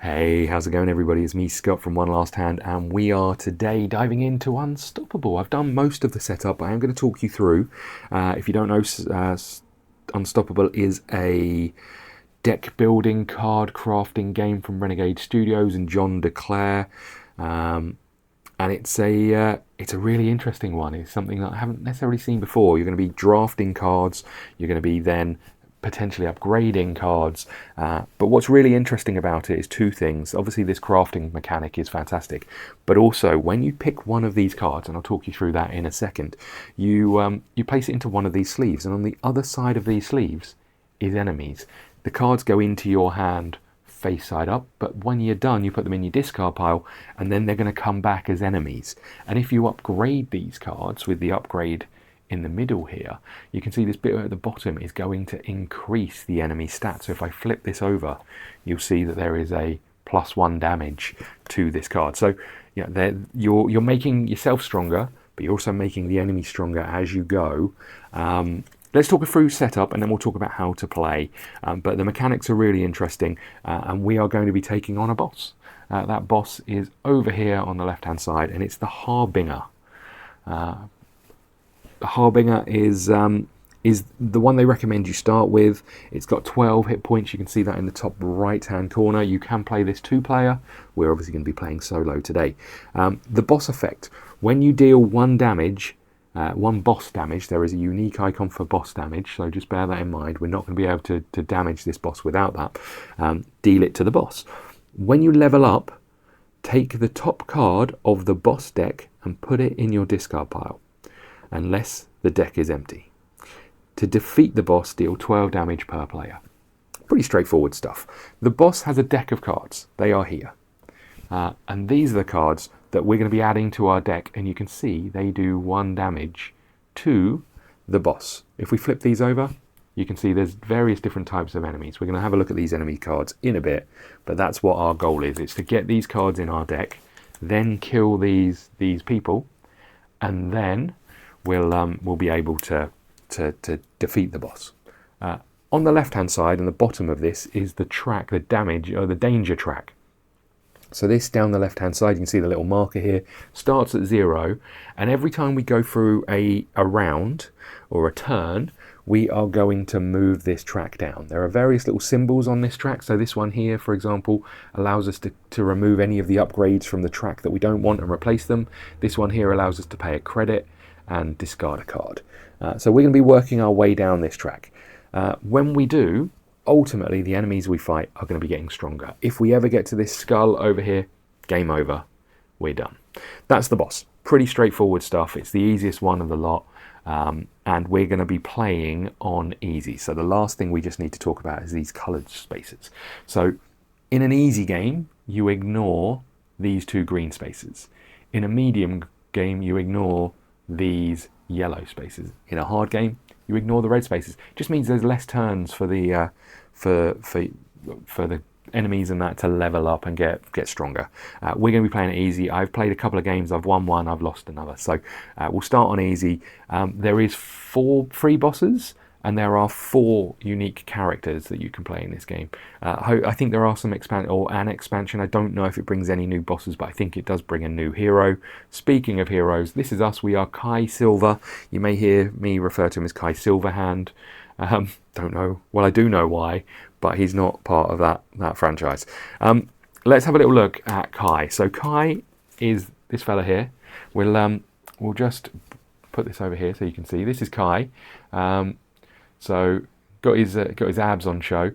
Hey, how's it going everybody? It's me, Scott from One Last Hand, and we are today diving into Unstoppable. I've done most of the setup, but I am going to talk you through. If you don't know, Unstoppable is a deck building, card crafting game from Renegade Studios and John Clair. And it's a really interesting one. It's something that I haven't necessarily seen before. You're going to be drafting cards. You're going to be then potentially upgrading cards, but what's really interesting about it is two things. Obviously this crafting mechanic is fantastic, but also when you pick one of these cards, and I'll talk you through that in a second, you place it into one of these sleeves, and on the other side of these sleeves is enemies. The cards go into your hand face side up, but when you're done you put them in your discard pile, and then they're going to come back as enemies. And if you upgrade these cards with the upgrade in the middle here, you can see this bit at the bottom is going to increase the enemy stats. So if I flip this over, you'll see that there is a +1 damage to this card. So yeah, you're making yourself stronger, but you're also making the enemy stronger as you go. Let's talk through setup and then we'll talk about how to play. But the mechanics are really interesting, and we are going to be taking on a boss. That boss is over here on the left hand side, and it's the Harbinger. The Harbinger is the one they recommend you start with. It's got 12 hit points. You can see that in the top right hand corner. You can play this 2-player. We're obviously going to be playing solo today. The boss effect: when you deal one boss damage, there is a unique icon for boss damage, so just bear that in mind. We're not going to be able to damage this boss without that. Deal it to the boss. When you level up, take the top card of the boss deck and put it in your discard pile, unless the deck is empty. To defeat the boss, deal 12 damage per player. Pretty straightforward stuff. The boss has a deck of cards. They are here. And these are the cards that we're going to be adding to our deck, and you can see they do 1 damage to the boss. If we flip these over, you can see there's various different types of enemies. We're going to have a look at these enemy cards in a bit, but that's what our goal is. It's to get these cards in our deck, then kill these people, and then we'll be able to defeat the boss. On the left hand side and the bottom of this is the track, the damage or the danger track. So this down the left hand side, you can see the little marker here, starts at 0, and every time we go through a round or a turn, we are going to move this track down. There are various little symbols on this track. So this one here, for example, allows us to remove any of the upgrades from the track that we don't want and replace them. This one here allows us to pay a credit and discard a card. So we're going to be working our way down this track. When we do, ultimately the enemies we fight are going to be getting stronger. If we ever get to this skull over here, game over, we're done. That's the boss. Pretty straightforward stuff. It's the easiest one of the lot, and we're going to be playing on easy. So the last thing we just need to talk about is these colored spaces. So in an easy game, you ignore these 2 green spaces. In a medium game, you ignore these yellow spaces. In a hard game, you ignore the red spaces. It just means there's less turns for the enemies and that to level up and get stronger. We're going to be playing it easy. I've played a couple of games. I've won one. I've lost another. So we'll start on easy. There is 4 free bosses, and there are 4 unique characters that you can play in this game. I think there are some an expansion. I don't know if it brings any new bosses, but I think it does bring a new hero. Speaking of heroes, this is us. We are Kai Silver. You may hear me refer to him as Kai Silverhand. Don't know. Well, I do know why, but he's not part of that franchise. Let's have a little look at Kai. So Kai is this fella here. We'll just put this over here so you can see. This is Kai. So got his abs on show.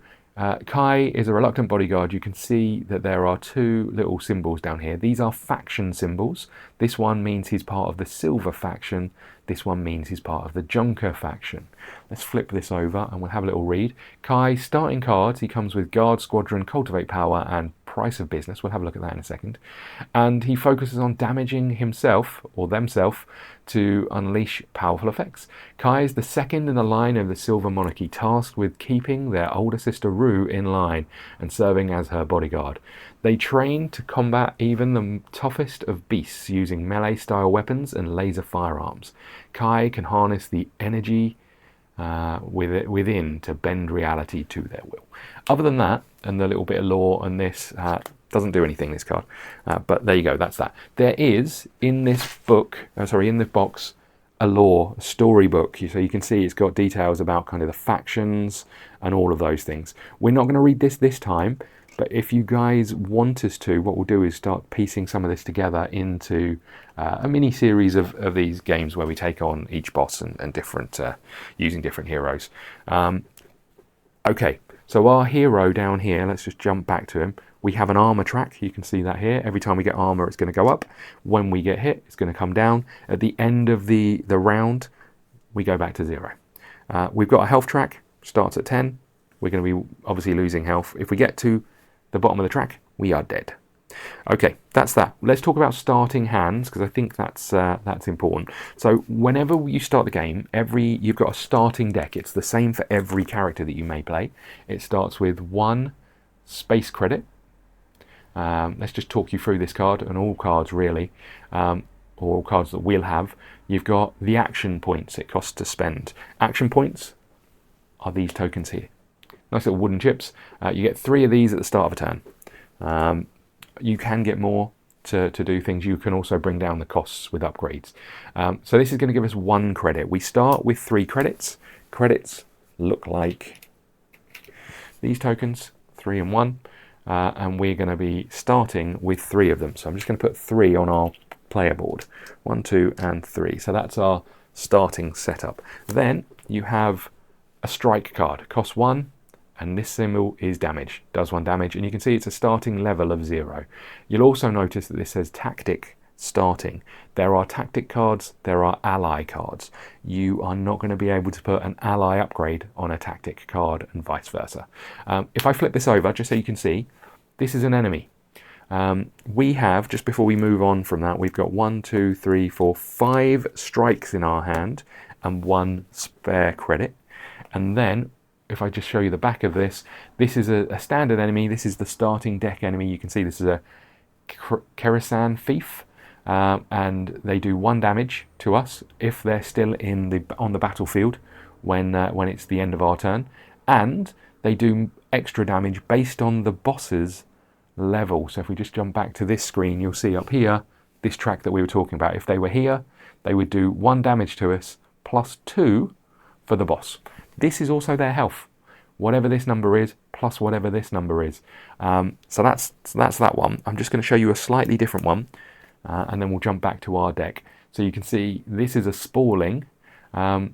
Kai is a reluctant bodyguard. You can see that there are 2 little symbols down here. These are faction symbols. This one means he's part of the Silver faction. This one means he's part of the Junker faction. Let's flip this over and we'll have a little read. Kai, starting cards, he comes with Guard, Squadron, Cultivate Power and Price of Business. We'll have a look at that in a second. And he focuses on damaging himself or themself to unleash powerful effects. Kai is the second in the line of the Silver Monarchy, tasked with keeping their older sister Rue in line and serving as her bodyguard. They train to combat even the toughest of beasts using melee-style weapons and laser firearms. Kai can harness the energy within to bend reality to their will. Other than that, and the little bit of lore and this doesn't do anything, this card. But there you go, that's that. There is in this book, in this box, a lore, a storybook. So you can see it's got details about kind of the factions and all of those things. We're not going to read this time, but if you guys want us to, what we'll do is start piecing some of this together into a mini series of these games where we take on each boss and different, using different heroes. Okay, so our hero down here, let's just jump back to him. We have an armor track, you can see that here. Every time we get armor, it's going to go up. When we get hit, it's going to come down. At the end of the round, we go back to 0. We've got a health track, starts at 10. We're going to be obviously losing health. If we get to the bottom of the track, we are dead. Okay, that's that. Let's talk about starting hands, because I think that's important. So whenever you start the game, you've got a starting deck. It's the same for every character that you may play. It starts with 1 space credit. Let's just talk you through this card, and all cards really, or all cards that we'll have. You've got the action points it costs to spend. Action points are these tokens here. Nice little wooden chips. You get 3 of these at the start of a turn. You can get more to do things. You can also bring down the costs with upgrades. So this is going to give us 1 credit. We start with 3 credits. Credits look like these tokens, 3 and 1. And we're going to be starting with 3 of them. So I'm just going to put 3 on our player board. 1, 2, and 3. So that's our starting setup. Then you have a strike card. Costs 1, and this symbol is damage. Does 1 damage, and you can see it's a starting level of 0. You'll also notice that this says tactic starting. There are tactic cards, there are ally cards. You are not going to be able to put an ally upgrade on a tactic card and vice versa. If I flip this over, just so you can see, this is an enemy. We have, just before we move on from that, we've got 1, 2, 3, 4, 5 strikes in our hand and 1 spare credit. And then, if I just show you the back of this, this is a standard enemy. This is the starting deck enemy. You can see this is a Kerasan Thief. And they do 1 damage to us if they're still on the battlefield when it's the end of our turn. And they do extra damage based on the boss's level. So if we just jump back to this screen, you'll see up here this track that we were talking about. If they were here, they would do 1 damage to us plus 2 for the boss. This is also their health. Whatever this number is plus whatever this number is. So that's that one. I'm just going to show you a slightly different one. And then we'll jump back to our deck. So you can see this is a spalling. 1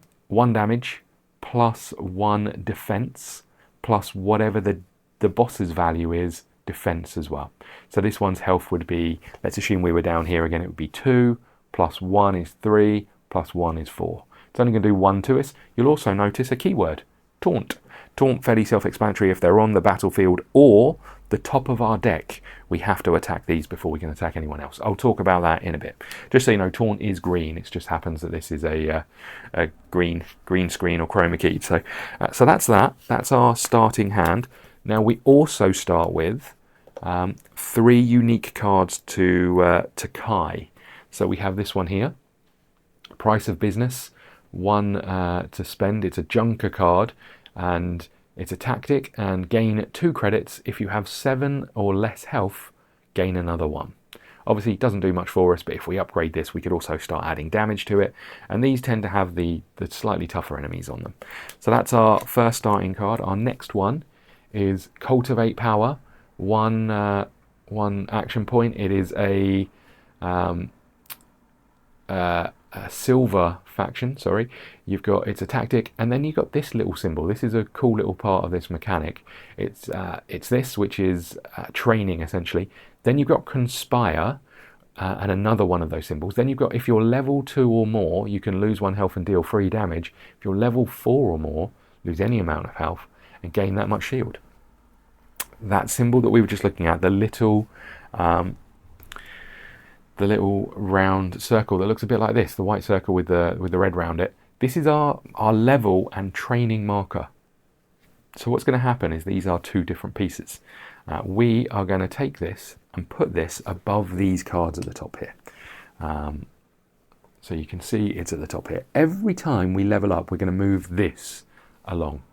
damage plus 1 defense plus whatever the boss's value is, defense as well. So this one's health would be, let's assume we were down here again, it would be 2 plus 1 is 3 plus 1 is 4. It's only going to do 1 to us. You'll also notice a keyword, taunt. Taunt, fairly self-explanatory. If they're on the battlefield or the top of our deck, we have to attack these before we can attack anyone else. I'll talk about that in a bit. Just so you know, taunt is green. It just happens that this is a green screen or chroma keyed. So that's that. That's our starting hand. Now we also start with 3 unique cards to Kai. So we have this one here, Price of Business. 1 to spend. It's a junker card. And it's a tactic, and gain 2 credits. If you have 7 or less health, gain another 1. Obviously it doesn't do much for us, but if we upgrade this, we could also start adding damage to it. And these tend to have the slightly tougher enemies on them. So that's our first starting card. Our next one is Cultivate Power. 1 action point. It is a silver faction, sorry. It's a tactic, and then you've got this little symbol. This is a cool little part of this mechanic. It's this, which is training essentially. Then you've got Conspire, and another one of those symbols. Then you've got, if you're level 2 or more, you can lose 1 health and deal 3 damage. If you're level 4 or more, lose any amount of health and gain that much shield. That symbol that we were just looking at, the little round circle that looks a bit like this, the white circle with the red round it, this is our level and training marker. So what's going to happen is these are 2 different pieces. We are going to take this and put this above these cards at the top here. So you can see it's at the top here. Every time we level up, we're going to move this along.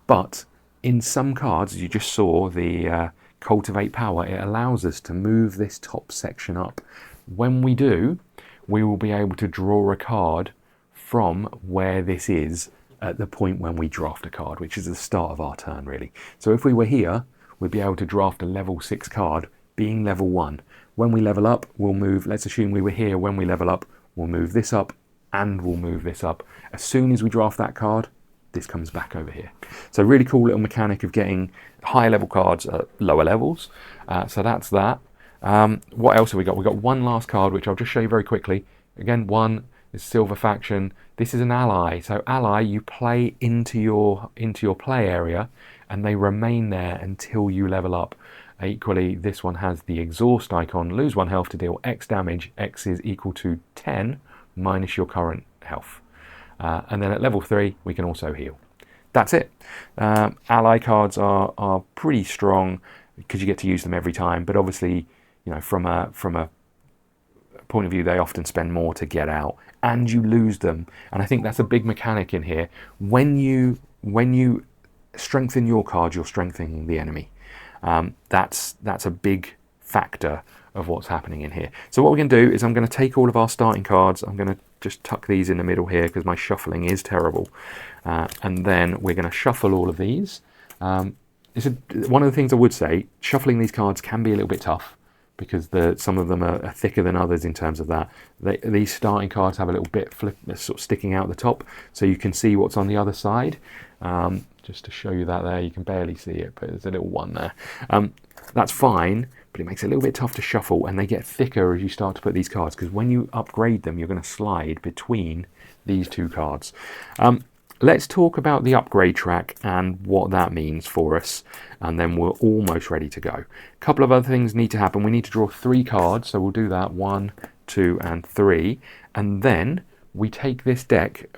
But in some cards, as you just saw, the Cultivate Power, it allows us to move this top section up. When we do, we will be able to draw a card from where this is at the point when we draft a card, which is the start of our turn, really. So if we were here, we'd be able to draft a level 6 card, being level 1. When we level up, we'll move, let's assume we were here, when we level up, we'll move this up, and we'll move this up. As soon as we draft that card, this comes back over here. So really cool little mechanic of getting higher level cards at lower levels. So that's that. What else have we got? We've got one last card, which I'll just show you very quickly. Again, one is Silver Faction. This is an ally. So ally, you play into your play area, and they remain there until you level up. Equally, this one has the exhaust icon. Lose 1 health to deal X damage. X is equal to 10 minus your current health. And then at level 3, we can also heal. That's it. Ally cards are pretty strong because you get to use them every time. But obviously, you know, from a point of view, they often spend more to get out, and you lose them. And I think that's a big mechanic in here. When you strengthen your card, you're strengthening the enemy. That's a big factor of what's happening in here. So what we're going to do is I'm going to take all of our starting cards. I'm going to just tuck these in the middle here because my shuffling is terrible. And then we're going to shuffle all of these. One of the things I would say, shuffling these cards can be a little bit tough because some of them are thicker than others in terms of that. These starting cards have a little bit sort of sticking out the top, so you can see what's on the other side. Just to show you that there, you can barely see it, but there's a little one there. That's fine, but it makes it a little bit tough to shuffle, and they get thicker as you start to put these cards, because when you upgrade them, you're going to slide between these two cards. Let's talk about the upgrade track and what that means for us, and then we're almost ready to go. A couple of other things need to happen. We need to draw 3 cards, so we'll do that, 1, 2, and 3, and then we take this deck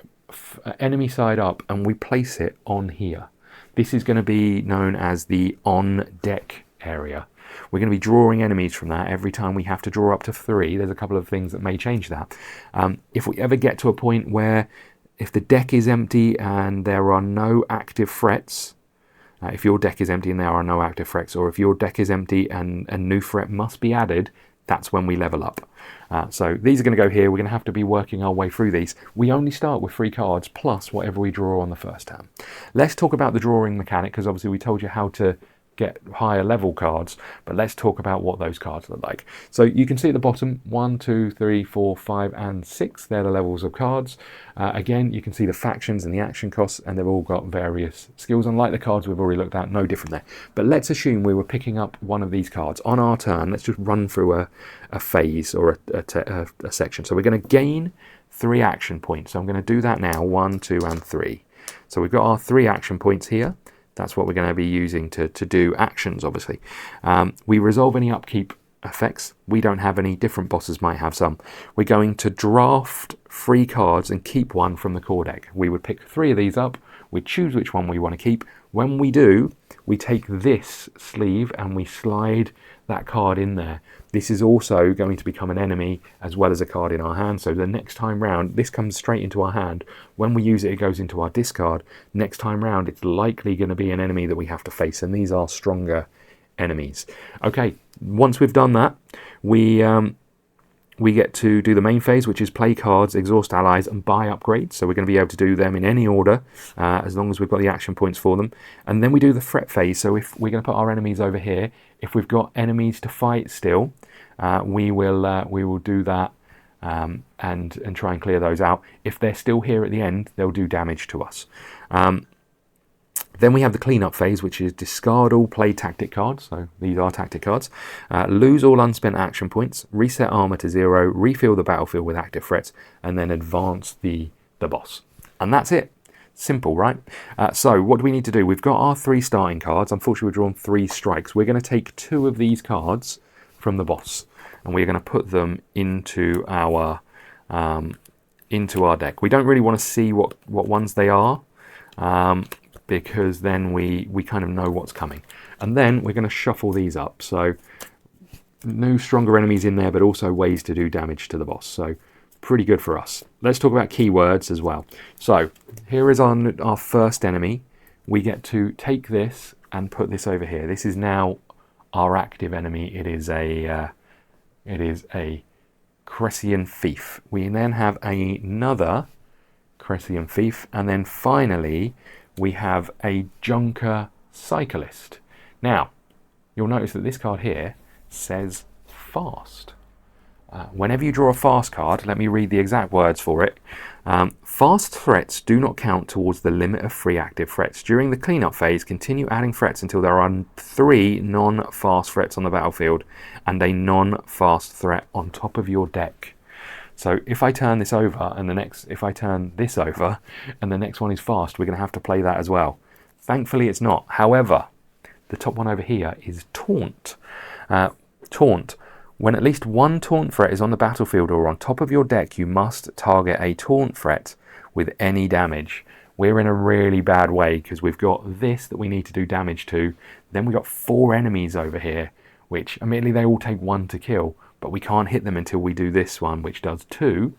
enemy side up and we place it on here. This is going to be known as the on deck area. We're going to be drawing enemies from that every time we have to draw up to 3. There's a couple of things that may change that. If we ever get to a point where if the deck is empty and there are no active threats, if your deck is empty and there are no active threats, or if your deck is empty and a new threat must be added, that's when we level up. So these are going to go here. We're going to have to be working our way through these. We only start with 3 cards plus whatever we draw on the first turn. Let's talk about the drawing mechanic, because obviously we told you how to get higher level cards, but let's talk about what those cards look like. So you can see at the bottom 1, 2, 3, 4, 5, and 6. They're the levels of cards. Again, you can see the factions and the action costs, and they've all got various skills. Unlike the cards we've already looked at, no different there. But let's assume we were picking up one of these cards on our turn. Let's just run through a phase or a section. So we're going to gain 3 action points. So I'm going to do that now, 1, 2, and 3. So we've got our 3 action points here. That's what we're going to be using to do actions, obviously. We resolve any upkeep effects. We don't have any. Different bosses might have some. We're going to draft 3 cards and keep 1 from the core deck. We would pick 3 of these up. We choose which one we want to keep. When we do, we take this sleeve and we slide that card in there. This is also going to become an enemy as well as a card in our hand. So the next time round, this comes straight into our hand. When we use it, it goes into our discard. Next time round, it's likely going to be an enemy that we have to face, and these are stronger enemies. Okay, once we've done that, we get to do the main phase, which is play cards, exhaust allies, and buy upgrades. So we're going to be able to do them in any order, as long as we've got the action points for them. And then we do the threat phase. So if we're going to put our enemies over here, if we've got enemies to fight still, we will do that and try and clear those out. If they're still here at the end, they'll do damage to us. Then we have the cleanup phase, which is discard all play tactic cards. So these are tactic cards. Lose all unspent action points, reset armor to 0, refill the battlefield with active threats, and then advance the boss. And that's it. Simple, right? So what do we need to do? We've got our 3 starting cards. Unfortunately, we've drawn 3 strikes. We're going to take 2 of these cards from the boss, and we're going to put them into our deck. We don't really want to see what ones they are, because then we kind of know what's coming. And then we're going to shuffle these up. So new stronger enemies in there, but also ways to do damage to the boss. So pretty good for us. Let's talk about keywords as well. So here is our first enemy. We get to take this and put this over here. This is now our active enemy. It is a Cressian thief. We then have another Cressian thief, and then finally we have a junker cyclist. Now you'll notice that this card here says fast. Whenever you draw a fast card, let me read the exact words for it. Fast threats do not count towards the limit of free active threats. During the cleanup phase, continue adding threats until there are 3 non-fast threats on the battlefield and a non-fast threat on top of your deck. So if I turn this over and if I turn this over and the next one is fast, we're going to have to play that as well. Thankfully it's not. However, the top one over here is taunt. Taunt. When at least one taunt threat is on the battlefield or on top of your deck, you must target a taunt threat with any damage. We're in a really bad way because we've got this that we need to do damage to. Then we've got 4 enemies over here, which admittedly they all take 1 to kill, but we can't hit them until we do this one, which does 2.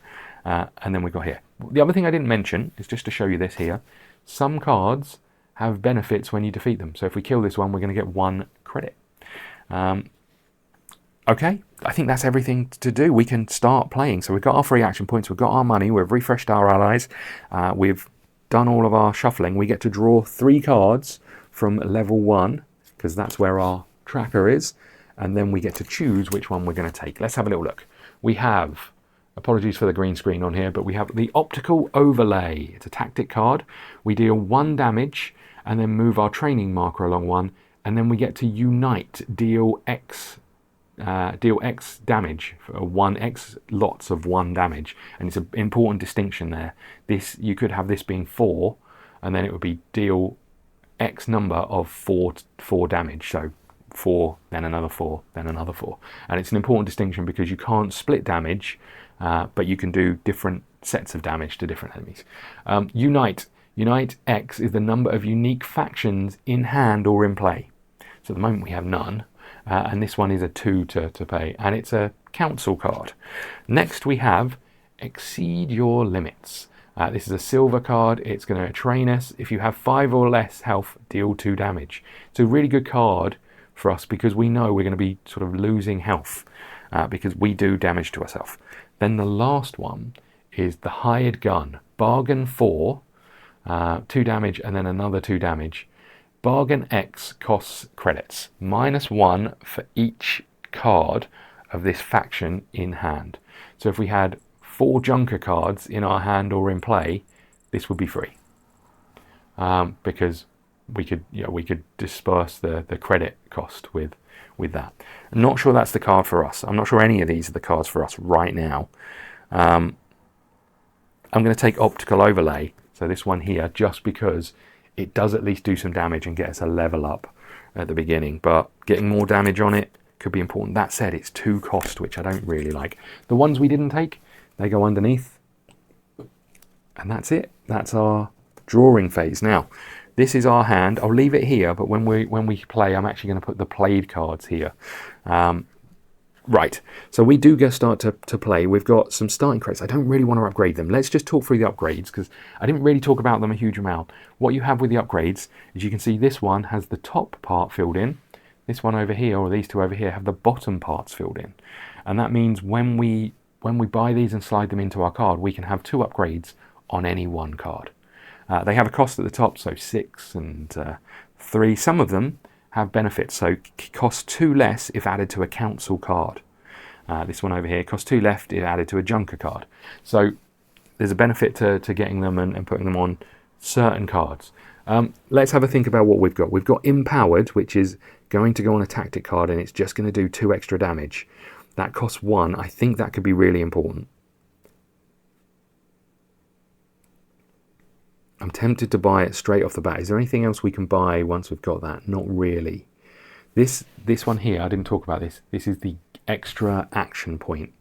And then we've got here. The other thing I didn't mention is just to show you this here. Some cards have benefits when you defeat them. So if we kill this one, we're going to get 1 credit. Okay, I think that's everything to do. We can start playing. So we've got our free action points, we've got our money, we've refreshed our allies, we've done all of our shuffling. We get to draw 3 cards from level 1, because that's where our tracker is, and then we get to choose which one we're going to take. Let's have a little look. We have, apologies for the green screen on here, but we have the Optical Overlay. It's a tactic card. We deal 1 damage, and then move our training marker along 1, and then we get to Unite, deal X damage, for 1x lots of 1 damage, and it's an important distinction there. This, you could have this being 4, and then it would be deal x number of 4 damage, so 4, then another 4, then another 4, and it's an important distinction because you can't split damage, but you can do different sets of damage to different enemies. Unite X is the number of unique factions in hand or in play. So at the moment we have none. And this one is a 2 to pay, and it's a council card. Next we have Exceed Your Limits. This is a silver card. It's going to train us. If you have 5 or less health, deal 2 damage. It's a really good card for us because we know we're going to be sort of losing health because we do damage to ourselves. Then the last one is the Hired Gun. Bargain 4, 2 damage, and then another 2 damage. Bargain X costs credits, -1 for each card of this faction in hand. So if we had 4 Junker cards in our hand or in play, this would be free, because we could disperse the credit cost with that. I'm not sure that's the card for us. I'm not sure any of these are the cards for us right now. I'm going to take Optical Overlay, so this one here, just because it does at least do some damage and get us a level up at the beginning, but getting more damage on it could be important. That said, it's 2 cost, which I don't really like. The ones we didn't take, they go underneath, and that's it. That's our drawing phase. Now, this is our hand. I'll leave it here, but when we play, I'm actually going to put the played cards here. Right, so we do start to play. We've got some starting credits. I don't really want to upgrade them. Let's just talk through the upgrades because I didn't really talk about them a huge amount. What you have with the upgrades is you can see this one has the top part filled in. This one over here, or these 2 over here, have the bottom parts filled in. And that means when we buy these and slide them into our card, we can have 2 upgrades on any one card. They have a cost at the top, so 6 and 3. Some of them have benefits, so cost 2 less if added to a council card. This one over here costs 2 left if added to a Junker card. So there's a benefit to getting them and putting them on certain cards. Let's have a think about what we've got. We've got Empowered, which is going to go on a tactic card, and it's just going to do 2 extra damage. That costs 1. I think that could be really important. I'm tempted to buy it straight off the bat. Is there anything else we can buy once we've got that? Not really. This one here, I didn't talk about this. This is the extra action point.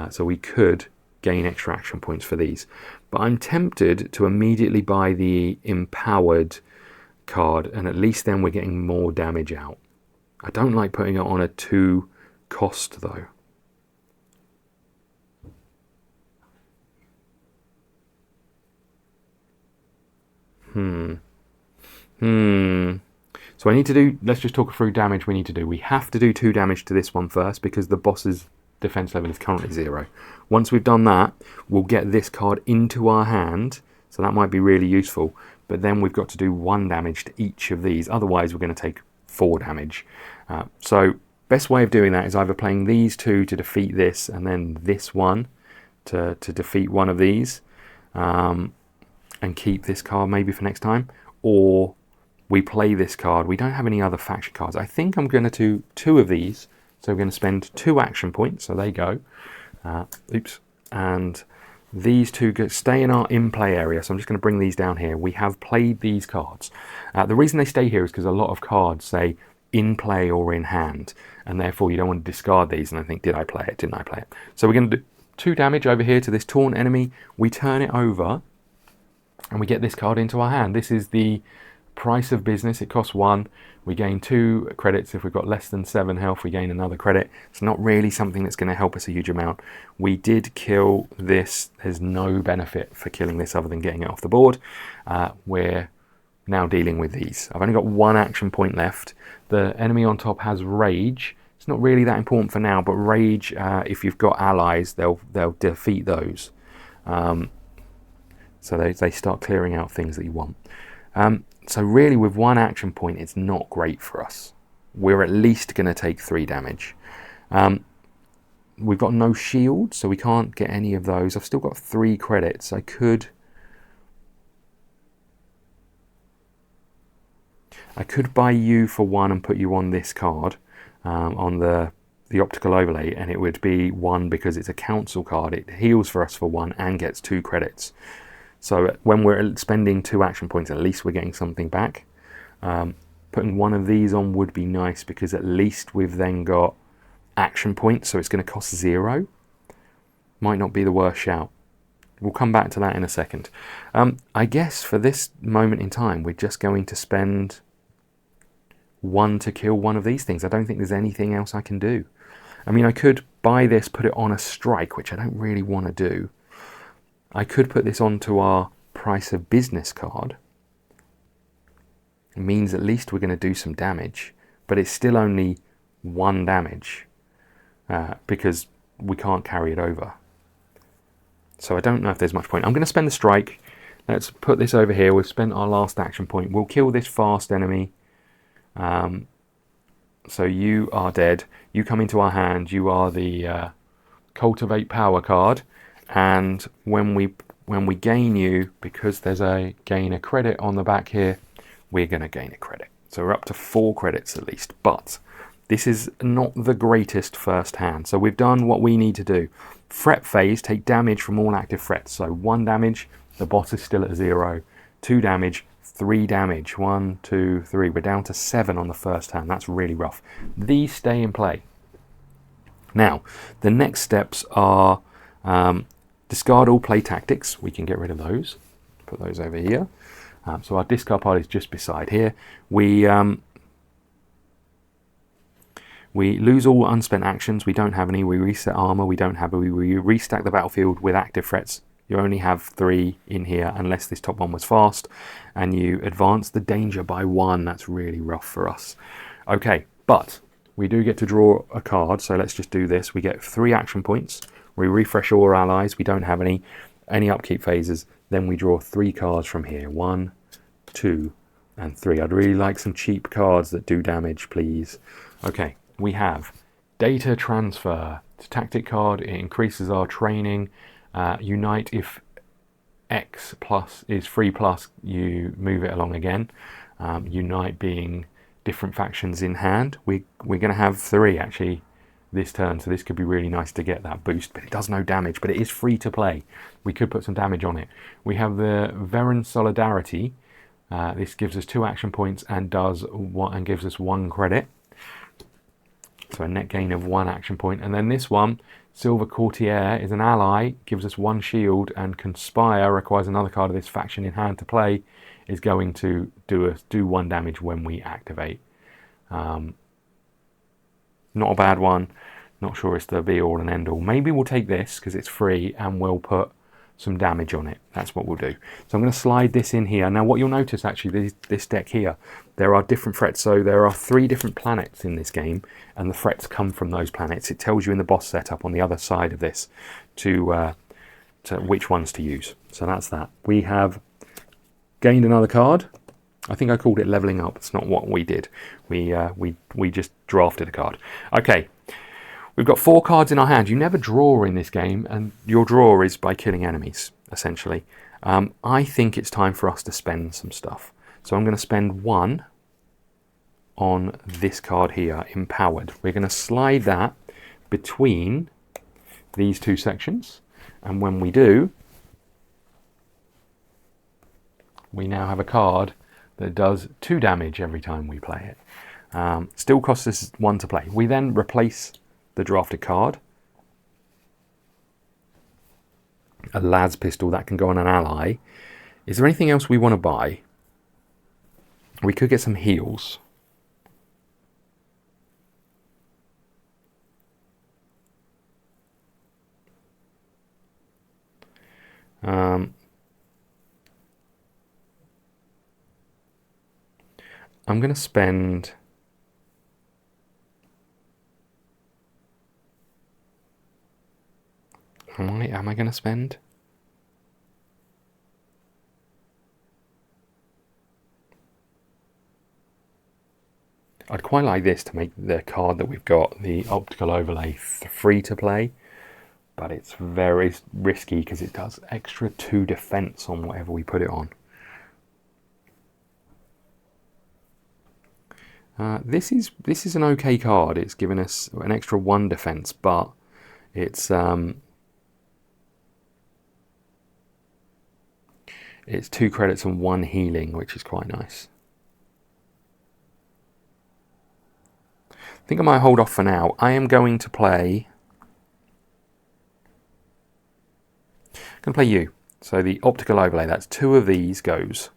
So we could gain extra action points for these. But I'm tempted to immediately buy the Empowered card, and at least then we're getting more damage out. I don't like putting it on a 2 cost though. So I need to do, let's just talk through damage we need to do. We have to do 2 damage to this one first because the boss's defense level is currently 0. Once we've done that, we'll get this card into our hand, so that might be really useful. But then we've got to do 1 damage to each of these, otherwise we're going to take 4 damage. So best way of doing that is either playing these 2 to defeat this, and then this one to defeat one of these, and keep this card maybe for next time, or we play this card. We don't have any other faction cards. I think I'm going to do 2 of these. So we're going to spend 2 action points. So they go. Oops. And these 2 stay in our in-play area. So I'm just going to bring these down here. We have played these cards. The reason they stay here is because a lot of cards say in play or in hand. And therefore you don't want to discard these. And I think, did I play it? Didn't I play it? So we're going to do 2 damage over here to this taunt enemy. We turn it over. And we get this card into our hand. This is the price of business. It costs 1. We gain 2 credits. If we've got less than 7 health, we gain another credit. It's not really something that's going to help us a huge amount. We did kill this. There's no benefit for killing this other than getting it off the board. We're now dealing with these. I've only got 1 action point left. The enemy on top has rage. It's not really that important for now, but rage, if you've got allies, they'll defeat those. So they start clearing out things that you want. So really with 1 action point, it's not great for us. We're at least going to take 3 damage. We've got no shield, so we can't get any of those. I've still got 3 credits. I could buy you for 1 and put you on this card, on the optical overlay, and it would be 1 because it's a council card. It heals for us for 1 and gets 2 credits. So when we're spending 2 action points, at least we're getting something back. Putting 1 of these on would be nice because at least we've then got action points, so it's going to cost 0. Might not be the worst shout. We'll come back to that in a second. I guess for this moment in time, we're just going to spend 1 to kill one of these things. I don't think there's anything else I can do. I mean, I could buy this, put it on a strike, which I don't really want to do. I could put this onto our price of business card. It means at least we're going to do some damage, but it's still only 1 damage because we can't carry it over. So I don't know if there's much point. I'm going to spend the strike. Let's put this over here. We've spent our last action point. We'll kill this fast enemy. So you are dead. You come into our hand. You are the Cultivate Power card. And when we gain you, because there's a gain a credit on the back here, we're going to gain a credit. So we're up to 4 credits at least. But this is not the greatest first hand. So we've done what we need to do. Threat phase, take damage from all active threats. So 1 damage, the boss is still at 0. 2 damage, 3 damage. 1, 2, 3. We're down to 7 on the first hand. That's really rough. These stay in play. Now, the next steps are discard all play tactics. We can get rid of those. Put those over here. So our discard pile is just beside here. We lose all unspent actions. We don't have any. We reset armor. We don't have. We restack the battlefield with active threats. You only have 3 in here unless this top one was fast. And you advance the danger by 1. That's really rough for us. Okay, but we do get to draw a card. So let's just do this. We get 3 action points. We refresh all our allies. We don't have any upkeep phases. Then we draw 3 cards from here. 1, 2, and 3. I'd really like some cheap cards that do damage, please. Okay, we have Data Transfer. It's a tactic card. It increases our training. Unite, if X plus is 3 plus, you move it along again. Unite being different factions in hand. We're going to have 3 actually this turn, so this could be really nice to get that boost, but it does no damage, but it is free to play. We could put some damage on it. We have the Veren Solidarity. This gives us 2 action points and gives us 1 credit. So a net gain of 1 action point. And then this one, Silver Courtier, is an ally, gives us 1 shield, and Conspire requires another card of this faction in hand to play, is going to do 1 damage when we activate. Not a bad one. Not sure it's the be all and end all. Maybe we'll take this because it's free and we'll put some damage on it. That's what we'll do. So I'm going to slide this in here. Now what you'll notice actually, this deck here, there are different threats. So there are 3 different planets in this game, and the threats come from those planets. It tells you in the boss setup on the other side of this to which ones to use. So that's that. We have gained another card. I think I called it leveling up. It's not what we did. We just drafted a card. Okay. We've got 4 cards in our hand. You never draw in this game, and your draw is by killing enemies, essentially. I think it's time for us to spend some stuff. So I'm going to spend 1 on this card here, Empowered. We're going to slide that between these 2 sections, and when we do, we now have a card that does 2 damage every time we play it. Still costs us 1 to play. We then replace the drafted card, a lad's pistol that can go on an ally. Is there anything else we want to buy? We could get some heals. I'm going to spend Am I going to spend? I'd quite like this to make the card that we've got, the optical overlay, free to play, but it's very risky because it does extra 2 defense on whatever we put it on. This is an okay card. It's given us an extra 1 defense, but it's 2 credits and 1 healing, which is quite nice. I think I might hold off for now. I am going to play... you. So the optical overlay, that's 2 of these goes.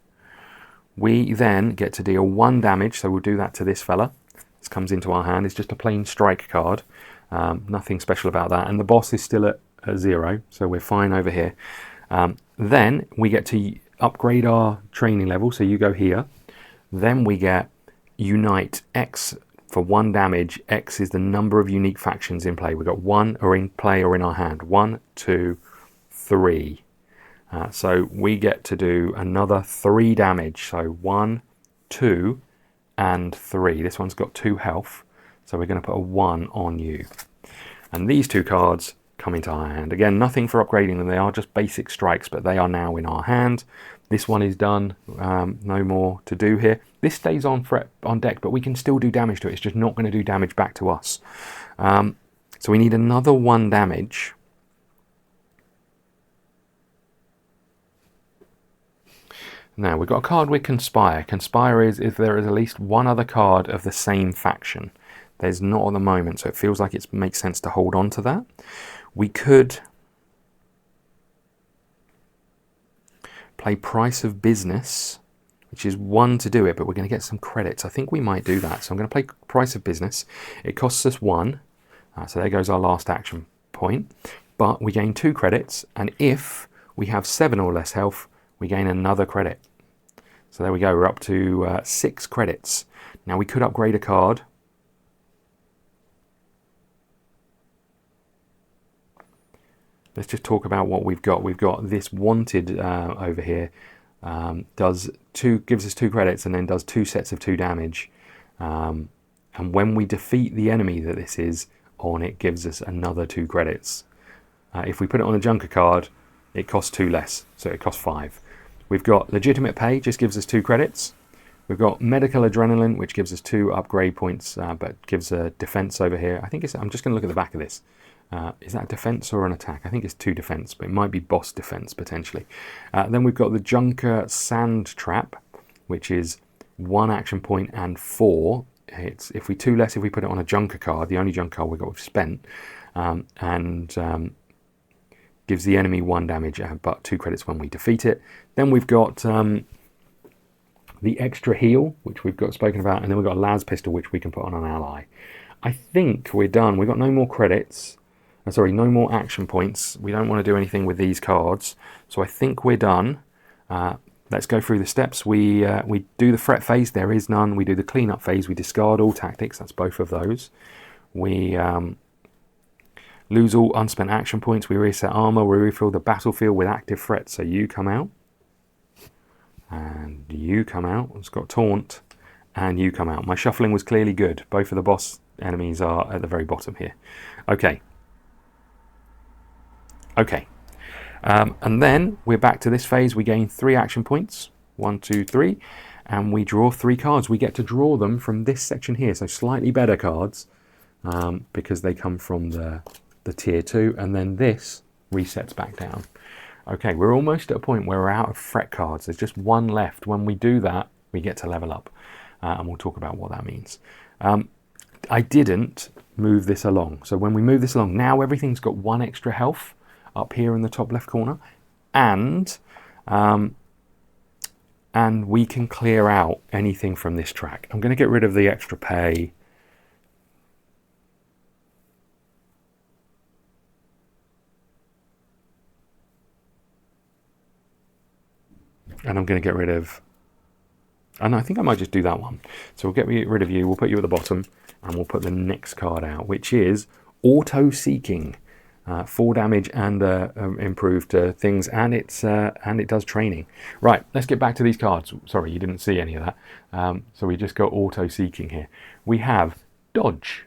We then get to deal 1 damage, so we'll do that to this fella. This comes into our hand. It's just a plain strike card. Nothing special about that. And the boss is still at 0, so we're fine over here. Then we get to upgrade our training level, so you go here. Then we get Unite X for 1 damage. X is the number of unique factions in play. We've got 1 or in play or in our hand. 1, 2, 3. So we get to do another 3 damage. So 1, 2, and 3. This one's got 2 health, so we're going to put a 1 on you. And these 2 cards come into our hand. Again, nothing for upgrading them. They are just basic strikes, but they are now in our hand. This one is done. No more to do here. This stays on deck, but we can still do damage to it. It's just not going to do damage back to us. So we need another 1 damage. Now, we've got a card with Conspire. Conspire is if there is at least 1 other card of the same faction. There's not at the moment, so it feels like it makes sense to hold on to that. We could play Price of Business, which is 1 to do it, but we're going to get some credits. I think we might do that. So I'm going to play Price of Business. It costs us 1, so there goes our last action point. But we gain 2 credits, and if we have 7 or less health, we gain another credit. So there we go, we're up to 6 credits. Now we could upgrade a card. Let's just talk about what we've got. We've got this Wanted over here. Gives us 2 credits and then does 2 sets of 2 damage. And when we defeat the enemy that this is on, it gives us another 2 credits. If we put it on a Junker card, it costs 2 less, so it costs 5. We've got Legitimate Pay, just gives us 2 credits. We've got Medical Adrenaline, which gives us 2 upgrade points, but gives a defense over here. I'm just going to look at the back of this. Is that a defense or an attack? I think it's 2 defense, but it might be boss defense potentially. Then we've got the Junker Sand Trap, which is 1 action point and 4. It's if we 2 less if we put it on a Junker card, the only Junker card we've spent, and gives the enemy 1 damage, but 2 credits when we defeat it. Then we've got the extra heal, which we've got spoken about, and then we've got a las pistol, which we can put on an ally. I think we're done. We've got no more credits. sorry, no more action points. We don't want to do anything with these cards. So I think we're done. Let's go through the steps. We do the threat phase, there is none. We do the cleanup phase, we discard all tactics, that's both of those. We lose all unspent action points, we reset armor, we refill the battlefield with active threats. So you come out, and you come out, it's got taunt, and you come out. My shuffling was clearly good. Both of the boss enemies are at the very bottom here. Okay. And then we're back to this phase. We gain 3 action points, 1, 2, 3, and we draw 3 cards. We get to draw them from this section here, so slightly better cards, because they come from the tier 2, and then this resets back down. Okay, we're almost at a point where we're out of threat cards. There's just 1 left. When we do that, we get to level up, and we'll talk about what that means. I didn't move this along. So when we move this along, now everything's got 1 extra health up here in the top left corner, and we can clear out anything from this track. I'm going to get rid of the extra pay. And I'm going to get rid of, and I think I might just do that one. So we'll get rid of you, we'll put you at the bottom, and we'll put the next card out, which is Auto Seeking. 4 damage and improved things, and it does training. Right, let's get back to these cards. Sorry, you didn't see any of that. So we just got Auto Seeking here. We have Dodge,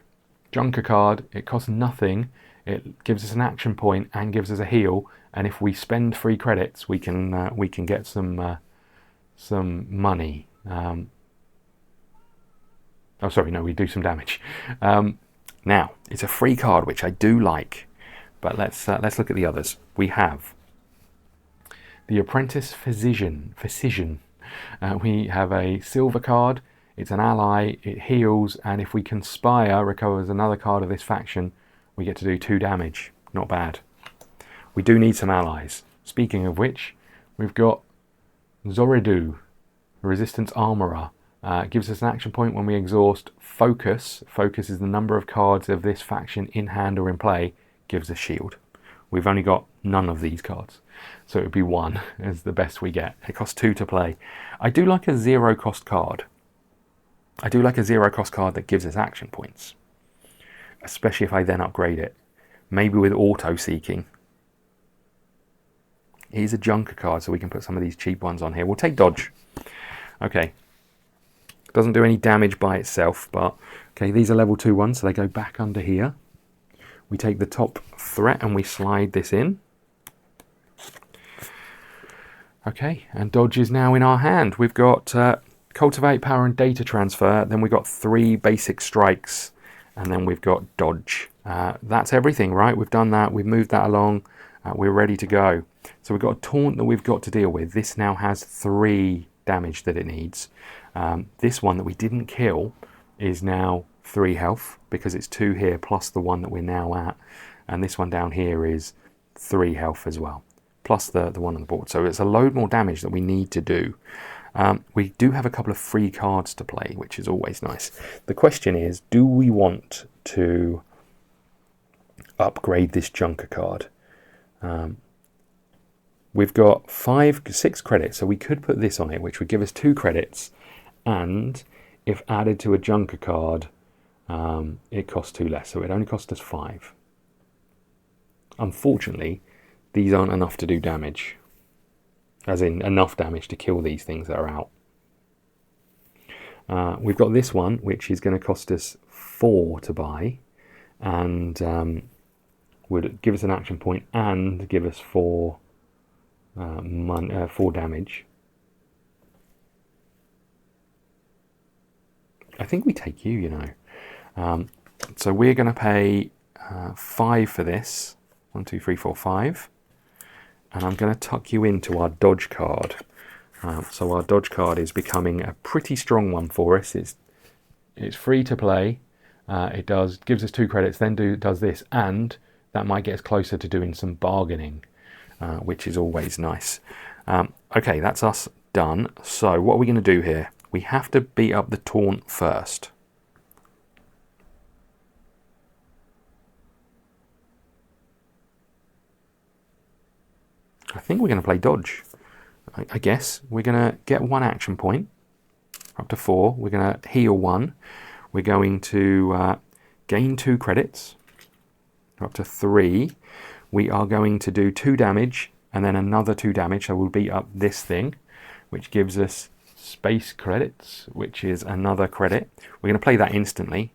Junker card. It costs nothing. It gives us an action point and gives us a heal. And if we spend 3 credits, we can get some money. Oh, sorry, no, we do some damage. Now it's a free card, which I do like. But let's look at the others. We have the Apprentice Physician. We have a silver card. It's an ally. It heals, and if we conspire, recovers another card of this faction. We get to do 2 damage. Not bad. We do need some allies. Speaking of which, we've got Zoridu, Resistance Armorer. Gives us an action point when we exhaust. Focus. Focus is the number of cards of this faction in hand or in play. Gives us shield. We've only got none of these cards, so it would be 1 is the best we get. It costs 2 to play. I do like a 0 cost card. I do like a 0 cost card that gives us action points, especially if I then upgrade it, maybe with Auto Seeking. Here's a Junker card, so we can put some of these cheap ones on here. We'll take Dodge. Okay, doesn't do any damage by itself, but okay, these are level 2 ones, so they go back under here. We take the top threat and we slide this in. Okay, and Dodge is now in our hand. We've got Cultivate, Power and Data Transfer. Then we've got 3 basic strikes. And then we've got Dodge. That's everything, right? We've done that. We've moved that along. We're ready to go. So we've got a Taunt that we've got to deal with. This now has 3 damage that it needs. This one that we didn't kill is now 3 health, because it's 2 here plus the 1 that we're now at, and this one down here is 3 health as well, plus the one on the board. So it's a load more damage that we need to do. We do have a couple of free cards to play, which is always nice. The question is, do we want to upgrade this Junker card? We've got 6 credits, so we could put this on it, which would give us 2 credits, and if added to a Junker card, it costs 2 less, so it only cost us 5. Unfortunately, these aren't enough to do damage, as in enough damage to kill these things that are out. We've got this one, which is going to cost us 4 to buy, and would give us an action point and give us 4 damage. I think we take you, you know. So we're going to pay 5 for this. 1, 2, 3, 4, 5. And I'm going to tuck you into our Dodge card. So our Dodge card is becoming a pretty strong one for us. It's free to play. It gives us 2 credits, then does this, and that might get us closer to doing some bargaining, which is always nice. Okay, that's us done. So what are we going to do here? We have to beat up the Taunt first. think we're going to play dodge. I guess we're going to get 1 action point, up to 4. We're going to heal 1. We're going to gain 2 credits, up to 3. We are going to do 2 damage and then another 2 damage. So we'll beat up this thing, which gives us space credits, which is another credit. We're going to play that instantly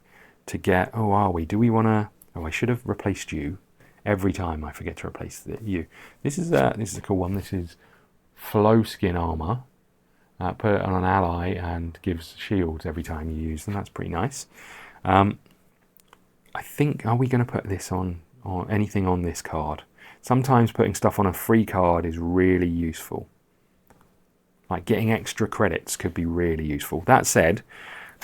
to get, oh, are we? Do we want to, oh, I should have replaced you. Every time I forget to replace you. This is a cool one. This is flow skin armor. Put it on an ally and gives shields every time you use them. That's pretty nice. I think, are we going to put this on or anything on this card? Sometimes putting stuff on a free card is really useful. Like getting extra credits could be really useful. That said,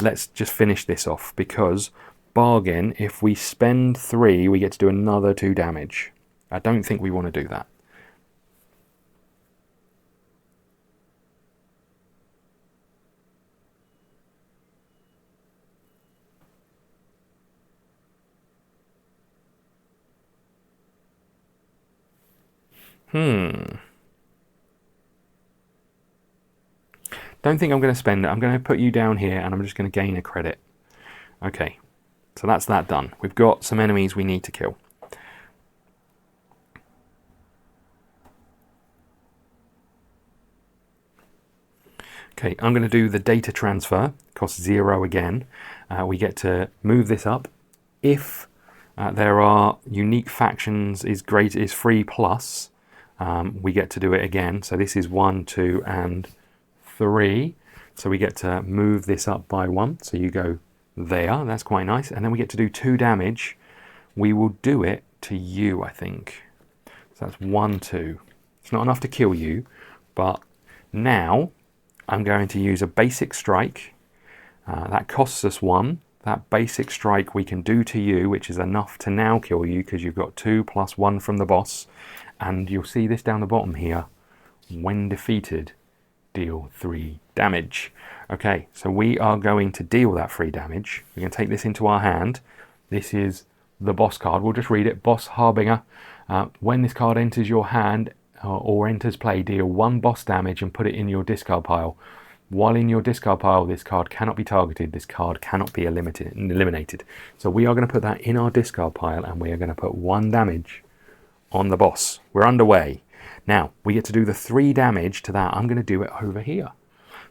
let's just finish this off because bargain, if we spend 3, we get to do another 2 damage. I don't think we want to do that. Don't think I'm going to spend it. I'm going to put you down here and I'm just going to gain a credit. Okay, so that's that done. We've got some enemies we need to kill. Okay, I'm going to do the data transfer. Costs 0 again. We get to move this up. If there are unique factions is free plus, we get to do it again. So this is 1, 2, and 3. So we get to move this up by 1. So you go there. That's quite nice. And then we get to do 2 damage. We will do it to you, I think. So that's 1, 2. It's not enough to kill you, but now I'm going to use a basic strike. That costs us 1. That basic strike we can do to you, which is enough to now kill you because you've got 2 plus 1 from the boss. And you'll see this down the bottom here. When defeated, deal 3 damage. Okay, so we are going to deal that 3 damage. We're going to take this into our hand. This is the boss card. We'll just read it. Boss Harbinger. When this card enters your hand or enters play, deal 1 boss damage and put it in your discard pile. While in your discard pile, this card cannot be targeted. This card cannot be eliminated. So we are going to put that in our discard pile and we are going to put 1 damage on the boss. We're underway. Now, we get to do the 3 damage to that. I'm going to do it over here.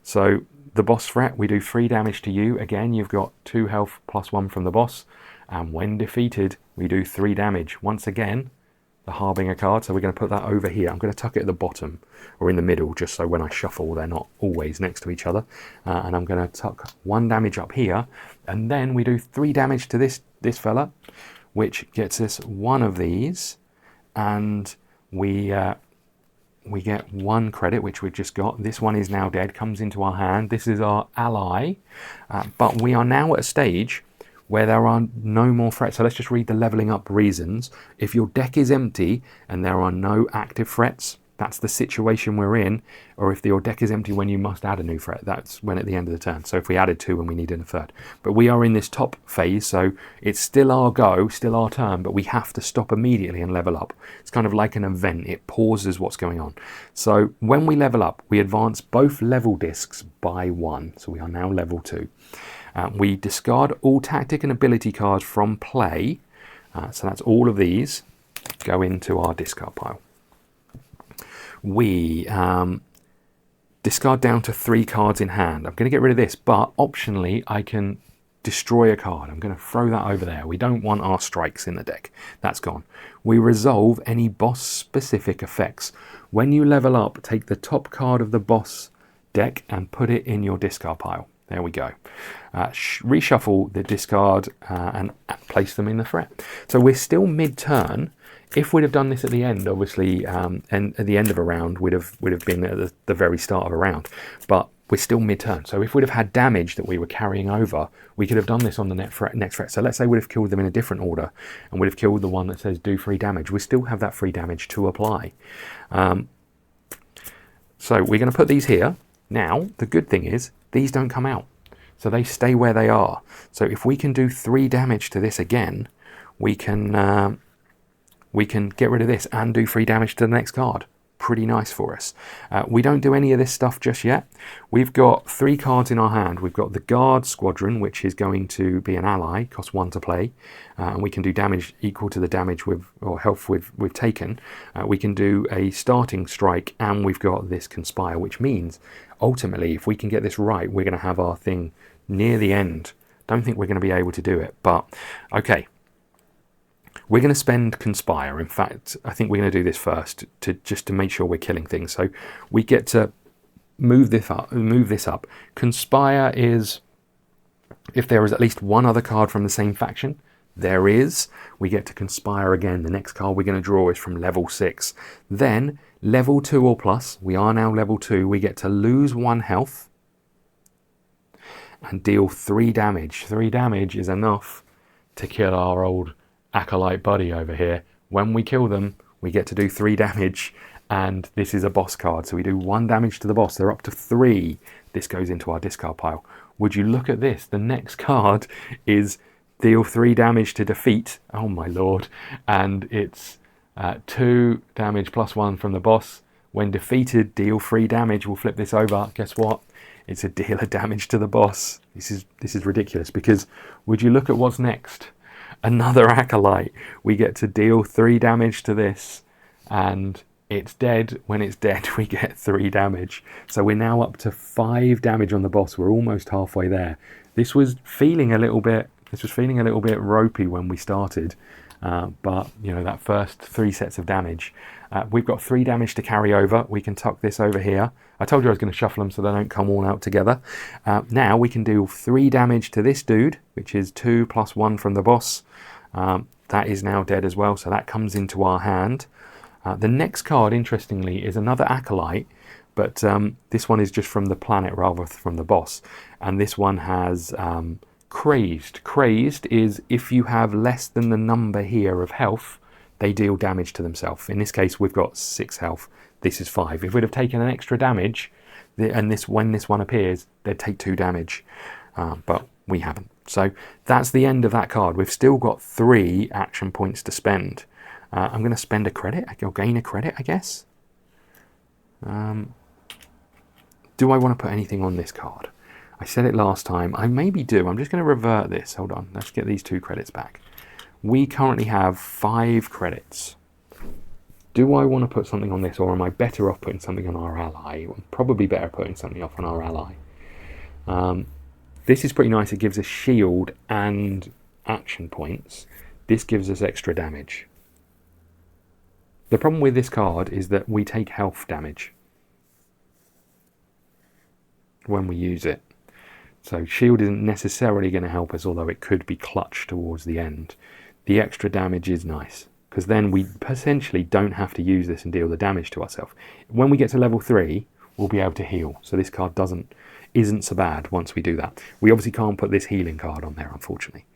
So the boss threat, we do 3 damage to you. Again, you've got 2 health plus 1 from the boss. And when defeated, we do 3 damage. Once again, the Harbinger card. So we're going to put that over here. I'm going to tuck it at the bottom or in the middle, just so when I shuffle, they're not always next to each other. And I'm going to tuck 1 damage up here. And then we do 3 damage to this fella, which gets us 1 of these. And we get 1 credit, which we've just got. This one is now dead, comes into our hand. This is our ally. But we are now at a stage where there are no more threats. So let's just read the leveling up reasons. If your deck is empty and there are no active threats, that's the situation we're in. Or if your deck is empty when you must add a new threat, that's when at the end of the turn. So if we added 2 and we needed a 3rd. But we are in this top phase, so it's still our go, still our turn, but we have to stop immediately and level up. It's kind of like an event. It pauses what's going on. So when we level up, we advance both level discs by 1. So we are now level 2. We discard all tactic and ability cards from play. So that's all of these go into our discard pile. We discard down to 3 cards in hand. I'm going to get rid of this, but optionally I can destroy a card. I'm going to throw that over there. We don't want our strikes in the deck. That's gone. We resolve any boss specific effects. When you level up, take the top card of the boss deck and put it in your discard pile. There we go. Reshuffle the discard and place them in the threat. So we're still mid-turn. If we'd have done this at the end, obviously, and at the end of a round, we'd have been at the very start of a round. But we're still mid-turn. So if we'd have had damage that we were carrying over, we could have done this on the next threat. So let's say we'd have killed them in a different order, and we'd have killed the one that says do 3 damage. We still have that 3 damage to apply. So we're going to put these here. Now, the good thing is, these don't come out. So they stay where they are. So if we can do 3 damage to this again, we can get rid of this and do 3 damage to the next card. pretty nice for us. We don't do any of this stuff just yet. We've got 3 cards in our hand. We've got the Guard Squadron, which is going to be an ally, costs 1 to play, and we can do damage equal to the damage or health we've taken. We can do a starting strike, and we've got this Conspire, which means ultimately if we can get this right, we're going to have our thing near the end. Don't think we're going to be able to do it, but okay. We're going to spend Conspire. In fact, I think we're going to do this first just to make sure we're killing things. So we get to move this up. Conspire is if there is at least one other card from the same faction. There is. We get to Conspire again. The next card we're going to draw is from level 6. Then level 2 or plus. We are now level 2. We get to lose 1 health and deal 3 damage. 3 damage is enough to kill our old acolyte buddy over here. When we kill them, we get to do 3 damage, and this is a boss card, so we do 1 damage to the boss. They're up to 3. This goes into our discard pile. Would you look at this? The next card is deal 3 damage to defeat. Oh my lord. And it's 2 damage plus 1 from the boss. When defeated, deal 3 damage. We'll flip this over. Guess what? It's a deal of damage to the boss. This is ridiculous, because would you look at what's next? Another acolyte. We get to deal 3 damage to this, and it's dead. When it's dead, we get 3 damage. So we're now up to 5 damage on the boss. We're almost halfway there. This was feeling a little bit ropey when we started, but you know, that first 3 sets of damage. We've got 3 damage to carry over. We can tuck this over here. I told you I was going to shuffle them so they don't come all out together. Now we can do 3 damage to this dude, which is 2 plus 1 from the boss. That is now dead as well, so that comes into our hand. The next card, interestingly, is another acolyte, but this one is just from the planet rather than from the boss. And this one has Crazed. Crazed is if you have less than the number here of health, they deal damage to themselves. In this case, we've got 6 health. This is 5. If we'd have taken an extra damage, and when this one appears, they'd take 2 damage. But we haven't. So that's the end of that card. We've still got 3 action points to spend. I'm going to spend a credit. I'll gain a credit, I guess. Do I want to put anything on this card? I said it last time. I maybe do. I'm just going to revert this. Hold on. Let's get these 2 credits back. We currently have 5 credits. Do I want to put something on this, or am I better off putting something on our ally? I'm probably better putting something off on our ally. This is pretty nice. It gives us shield and action points. This gives us extra damage. The problem with this card is that we take health damage when we use it. So shield isn't necessarily going to help us, although it could be clutch towards the end. The extra damage is nice, because then we potentially don't have to use this and deal the damage to ourselves. When we get to level 3, we'll be able to heal. So this card isn't so bad once we do that. We obviously can't put this healing card on there, unfortunately.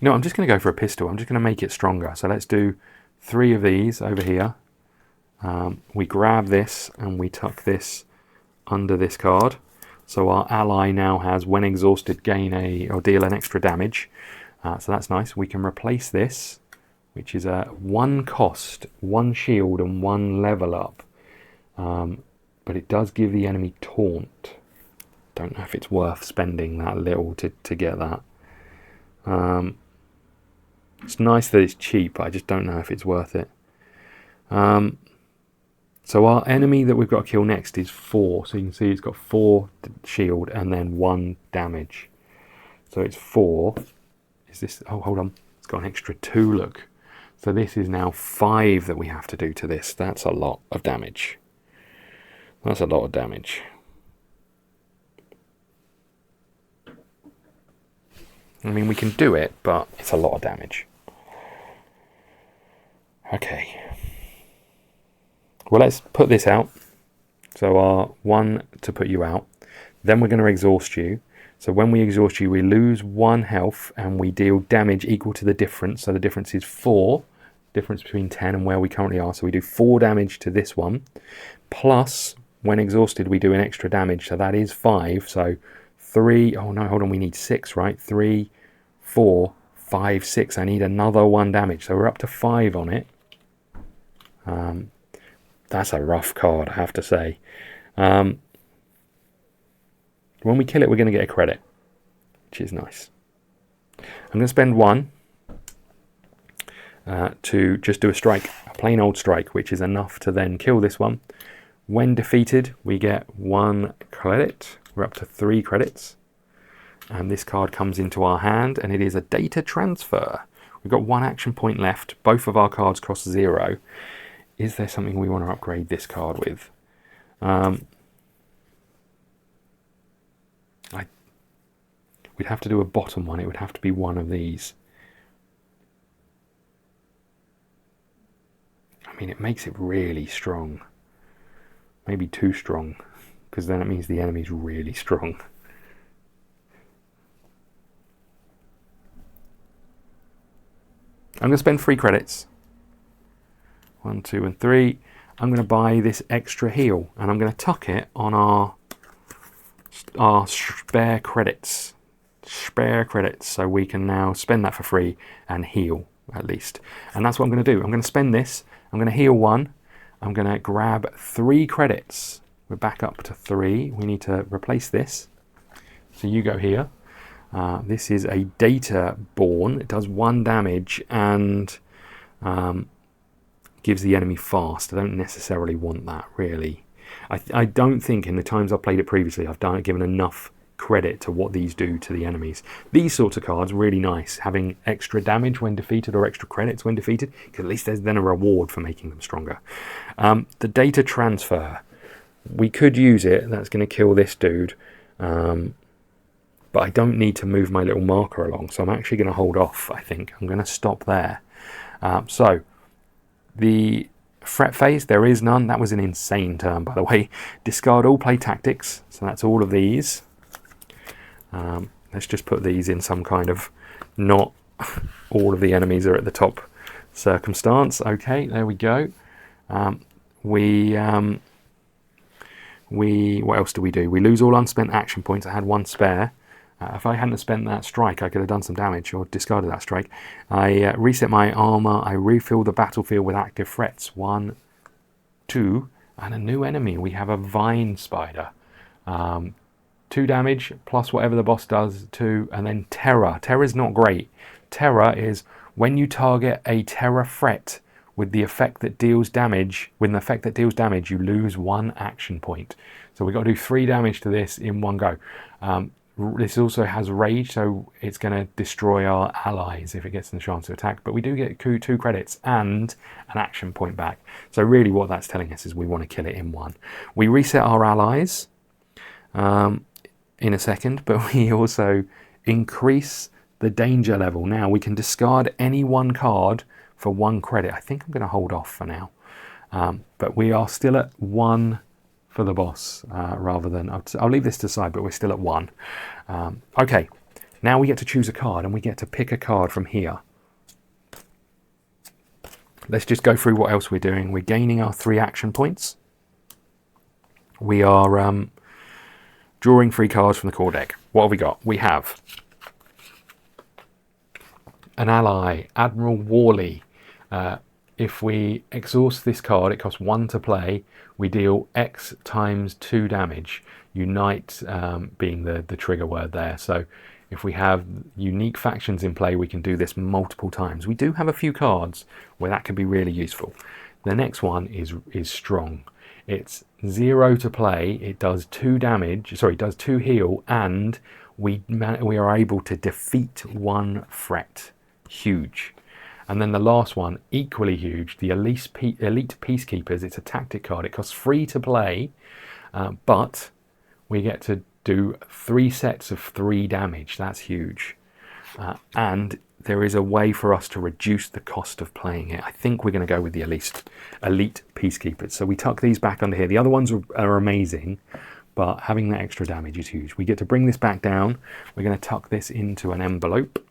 No, I'm just going to go for a pistol. I'm just going to make it stronger. So let's do 3 of these over here. We grab this and we tuck this under this card. So our ally now has, when exhausted, gain or deal an extra damage. So that's nice. We can replace this, which is a 1 cost, 1 shield and 1 level up. But it does give the enemy taunt. Don't know if it's worth spending that little to get that. It's nice that it's cheap, but I just don't know if it's worth it. So our enemy that we've got to kill next is 4. So you can see it's got 4 shield and then 1 damage. So it's 4. Is this... Oh, hold on. It's got an extra 2, look. So this is now 5 that we have to do to this. That's a lot of damage. That's a lot of damage. I mean, we can do it, but it's a lot of damage. Okay. Well, let's put this out. So our 1 to put you out. Then we're going to exhaust you. So when we exhaust you, we lose 1 health and we deal damage equal to the difference. So the difference is 4 difference between 10 and where we currently are. So we do 4 damage to this one, plus when exhausted we do an extra damage, so that is 5. So 3, oh no, hold on, we need 6, right? 3, 4, 5, 6. I need another 1 damage, so we're up to 5 on it. That's a rough card, I have to say. When we kill it, we're going to get a credit, which is nice. I'm going to spend 1 to just do a strike, a plain old strike, which is enough to then kill this one. When defeated, we get 1 credit. We're up to 3 credits. And this card comes into our hand, and it is a data transfer. We've got 1 action point left. Both of our cards cost 0. Is there something we want to upgrade this card with? We'd have to do a bottom one. It would have to be one of these. I mean, it makes it really strong. Maybe too strong, because then it means the enemy's really strong. I'm going to spend 3 credits. 1, 2, and 3. I'm going to buy this extra heal, and I'm going to tuck it on our spare credits. Spare credits, so we can now spend that for free and heal at least. And that's what I'm going to do. I'm going to spend this. I'm going to heal 1. I'm going to grab 3 credits. We're back up to 3. We need to replace this. So you go here. This is a data born. It does 1 damage and gives the enemy fast. I don't necessarily want that, really. I don't think in the times I've played it previously I've given enough credit to what these do to the enemies. These sorts of cards, really nice, having extra damage when defeated or extra credits when defeated, because at least there's then a reward for making them stronger. The data transfer, we could use it. That's going to kill this dude, but I don't need to move my little marker along, so I'm actually going to hold off. I think I'm going to stop there. So the threat phase, there is none. That was an insane turn, by the way. Discard all play tactics, so that's all of these. Let's just put these in some kind of not all of the enemies are at the top circumstance. Okay, there we go. What else do we do? We lose all unspent action points. I had 1 spare. If I hadn't spent that strike, I could have done some damage or discarded that strike. I reset my armor. I refill the battlefield with active threats. 1, 2, and a new enemy. We have a vine spider. 2 damage plus whatever the boss does, 2, and then terror. Terror is not great. Terror is when you target a terror threat with the effect that deals damage. With an effect that deals damage, you lose 1 action point. So we've got to do 3 damage to this in one go. This also has rage, so it's going to destroy our allies if it gets the chance to attack. But we do get 2 credits and an action point back. So really what that's telling us is we want to kill it in 1. We reset our allies in a second, but we also increase the danger level. Now we can discard any 1 card for 1 credit. I think I'm going to hold off for now. But we are still at 1 for the boss, rather than... I'll leave this to the side, but we're still at 1. Okay, now we get to choose a card, and we get to pick a card from here. Let's just go through what else we're doing. We're gaining our 3 action points. We are drawing 3 cards from the core deck. What have we got? We have an ally, Admiral Worley. If we exhaust this card, it costs 1 to play. We deal X times 2 damage. Unite being the trigger word there. So if we have unique factions in play, we can do this multiple times. We do have a few cards where that can be really useful. The next one is strong. It's 0 to play. It does 2 damage. Sorry, it does 2 heal, and we are able to defeat 1 threat. Huge. And then the last one, equally huge, the Elite Peacekeepers. It's a tactic card. It costs 3 to play, but we get to do 3 sets of 3 damage. That's huge. And there is a way for us to reduce the cost of playing it. I think we're going to go with the Elite Peacekeepers. So we tuck these back under here. The other ones are amazing, but having that extra damage is huge. We get to bring this back down. We're going to tuck this into an envelope.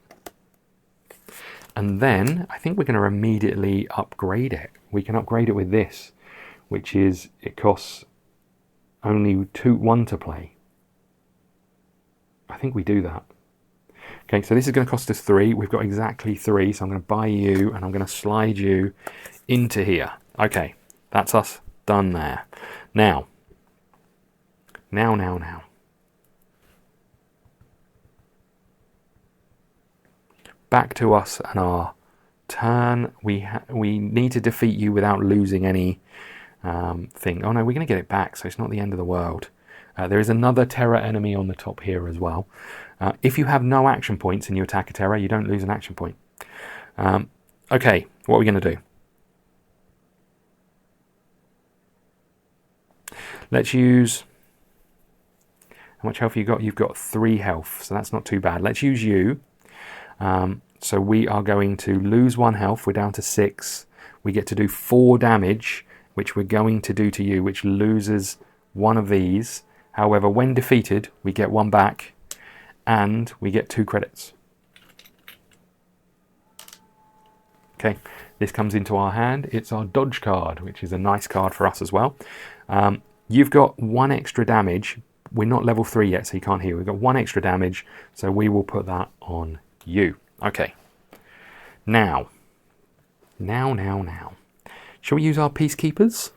And then I think we're going to immediately upgrade it. We can upgrade it with this, which is, it costs only 1 to play. I think we do that. Okay, so this is going to cost us 3. We've got exactly 3, so I'm going to buy you and I'm going to slide you into here. Okay, that's us done there. Now. Back to us and our turn. We need to defeat you without losing any thing. Oh no, we're going to get it back, so it's not the end of the world. There is another terror enemy on the top here as well. If you have no action points and you attack a terror, you don't lose an action point. Okay, what are we going to do? Let's use... How much health have you got? You've got 3 health, so that's not too bad. Let's use you. So we are going to lose 1 health. We're down to 6. We get to do 4 damage, which we're going to do to you, which loses 1 of these. However, when defeated, we get 1 back, and we get 2 credits. Okay, this comes into our hand. It's our dodge card, which is a nice card for us as well. You've got 1 extra damage. We're not level 3 yet, so you can't heal. We've got 1 extra damage, so we will put that on you. Okay. Now. Shall we use our peacekeepers?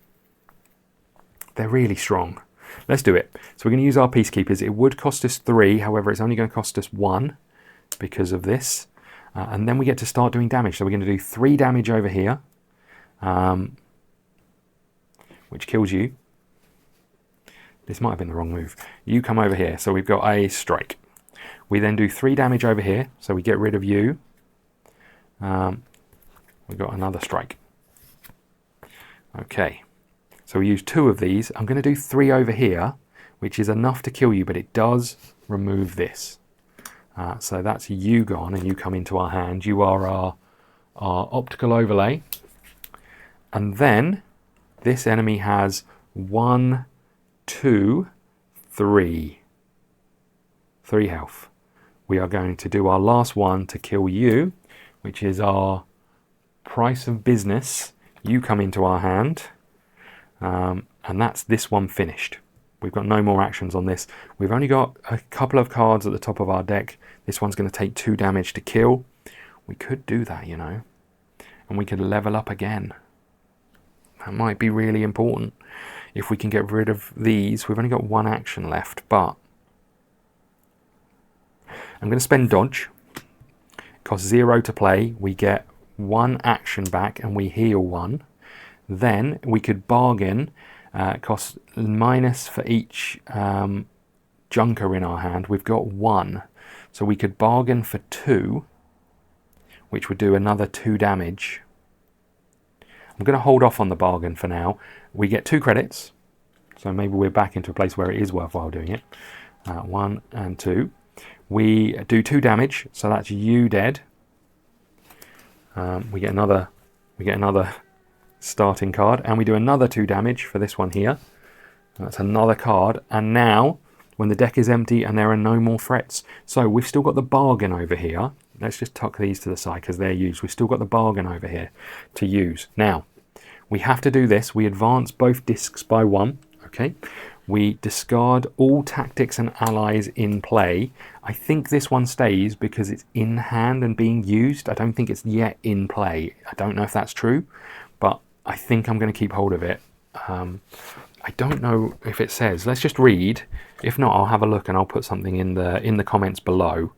They're really strong. Let's do it. So we're going to use our peacekeepers. It would cost us 3, however, it's only going to cost us 1 because of this. And then we get to start doing damage. So we're going to do 3 damage over here, which kills you. This might have been the wrong move. You come over here. So we've got a strike. We then do 3 damage over here. So we get rid of you. We've got another strike. Okay. So we use 2 of these. I'm going to do 3 over here, which is enough to kill you, but it does remove this. So that's you gone, and you come into our hand. You are our optical overlay. And then this enemy has 1, 2, 3. 3 health. We are going to do our last one to kill you, which is our price of business. You come into our hand, and that's this one finished. We've got no more actions on this. We've only got a couple of cards at the top of our deck. This one's going to take 2 damage to kill. We could do that, you know, and we could level up again. That might be really important. If we can get rid of these, we've only got 1 action left, but I'm going to spend dodge. It costs 0 to play. We get 1 action back and we heal 1. Then we could bargain. It costs minus for each junker in our hand. We've got 1. So we could bargain for 2, which would do another 2 damage. I'm going to hold off on the bargain for now. We get 2 credits. So maybe we're back into a place where it is worthwhile doing it. 1 and 2. We do 2 damage, so that's you dead. We get another starting card, and we do another 2 damage for this one here. That's another card, and now when the deck is empty and there are no more threats, so we've still got the bargain over here. Let's just tuck these to the side because they're used. We've still got the bargain over here to use. Now we have to do this. We advance both discs by 1. Okay. We discard all tactics and allies in play. I think this one stays because it's in hand and being used. I don't think it's yet in play. I don't know if that's true, but I think I'm going to keep hold of it. I don't know if it says. Let's just read. If not, I'll have a look and I'll put something in the comments below.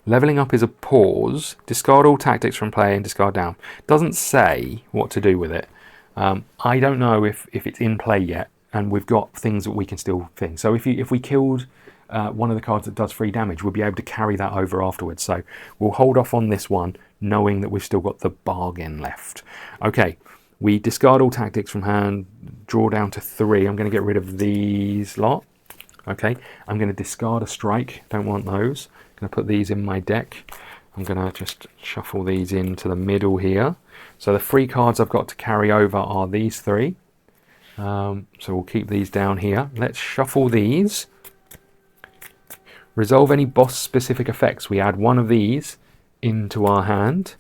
Leveling up is a pause. Discard all tactics from play and discard down. Doesn't say what to do with it. I don't know if it's in play yet, and we've got things that we can still think. So if we killed one of the cards that does 3 damage, we'll be able to carry that over afterwards. So we'll hold off on this one, knowing that we've still got the bargain left. Okay, we discard all tactics from hand, draw down to 3. I'm going to get rid of these lot. Okay, I'm going to discard a strike. Don't want those. I'm going to put these in my deck. I'm going to just shuffle these into the middle here. So the 3 cards I've got to carry over are these 3. So we'll keep these down here. Let's shuffle these. Resolve any boss-specific effects. We add one of these into our hand.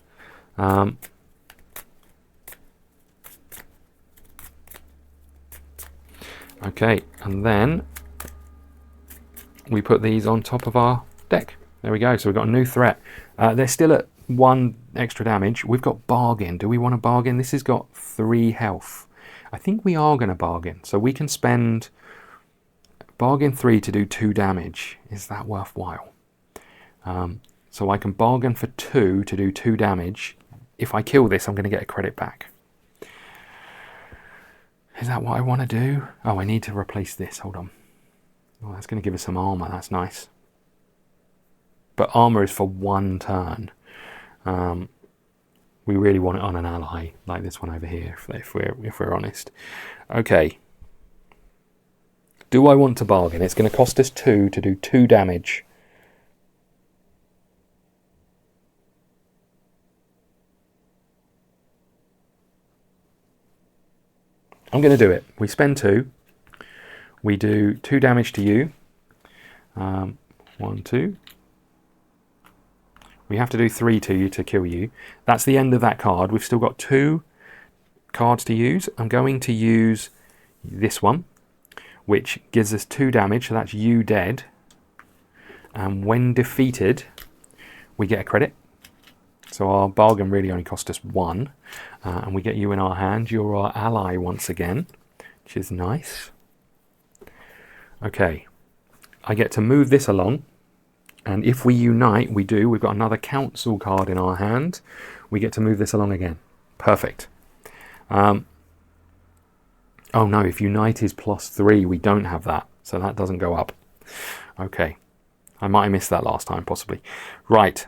Okay, and then we put these on top of our deck. There we go. So we've got a new threat. They're still at 1 extra damage. We've got bargain. Do we want to bargain? This has got 3 health. I think we are going to bargain. So we can spend bargain 3 to do 2 damage. Is that worthwhile? So I can bargain for 2 to do 2 damage. If I kill this, I'm going to get a credit back. Is that what I want to do? Oh, I need to replace this. Hold on. Oh, that's going to give us some armor. That's nice. But armor is for 1 turn. We really want it on an ally like this one over here, if we're honest. Okay. Do I want to bargain? It's going to cost us 2 to do 2 damage. I'm going to do it. We spend 2. We do 2 damage to you. 1, 2. We have to do 3 to you to kill you. That's the end of that card. We've still got 2 cards to use. I'm going to use this one, which gives us 2 damage. So that's you dead. And when defeated, we get a credit. So our bargain really only cost us 1. And we get you in our hand. You're our ally once again, which is nice. Okay. I get to move this along. And if we unite, we do. We've got another council card in our hand. We get to move this along again. Perfect. Oh no, if unite is +3, we don't have that. So that doesn't go up. Okay. I might have missed that last time, possibly. Right.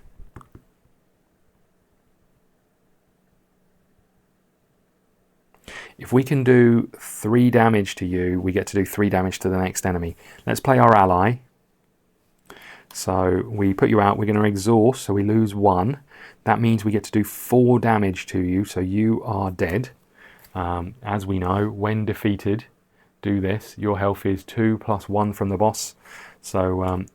If we can do 3 damage to you, we get to do 3 damage to the next enemy. Let's play our ally. So we put you out, we're going to exhaust, so we lose 1. That means we get to do 4 damage to you, so you are dead. As we know, when defeated, do this. Your health is 2 + 1 from the boss. So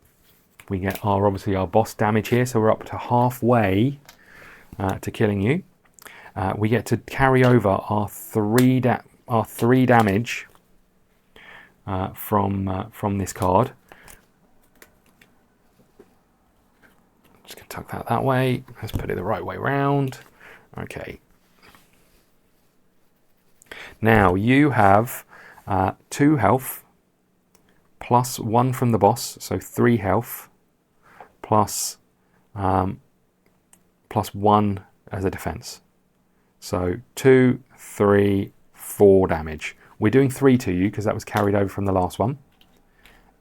we get obviously our boss damage here, so we're up to halfway to killing you. We get to carry over our 3 damage from this card. Just going to tuck that way. Let's put it the right way round. Okay. Now you have 2 health plus 1 from the boss, so 3 health plus 1 as a defense. So 2, 3, 4 damage. We're doing 3 to you because that was carried over from the last one.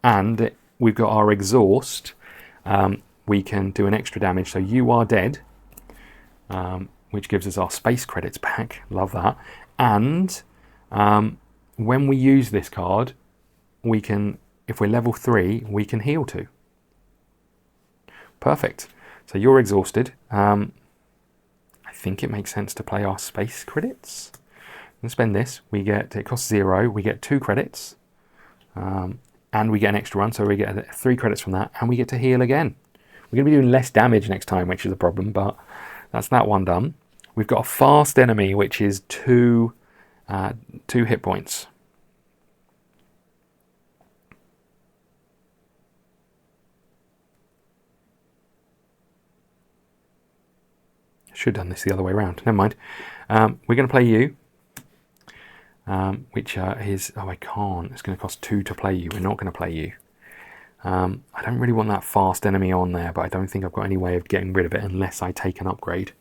And we've got our exhaust. We can do an extra damage. So you are dead, which gives us our space credits back. Love that. And when we use this card, we can, if we're level 3, we can heal 2. Perfect. So you're exhausted. I think it makes sense to play our space credits. And spend this. We get, it costs 0. We get 2 credits. And we get an extra one. So we get 3 credits from that. And we get to heal again. We're going to be doing less damage next time, which is a problem. But that's that one done. We've got a fast enemy, which is 2 hit points. Should have done this the other way around. Never mind. We're going to play you, which is... Oh, I can't. It's going to cost 2 to play you. We're not going to play you. I don't really want that fast enemy on there, but I don't think I've got any way of getting rid of it unless I take an upgrade.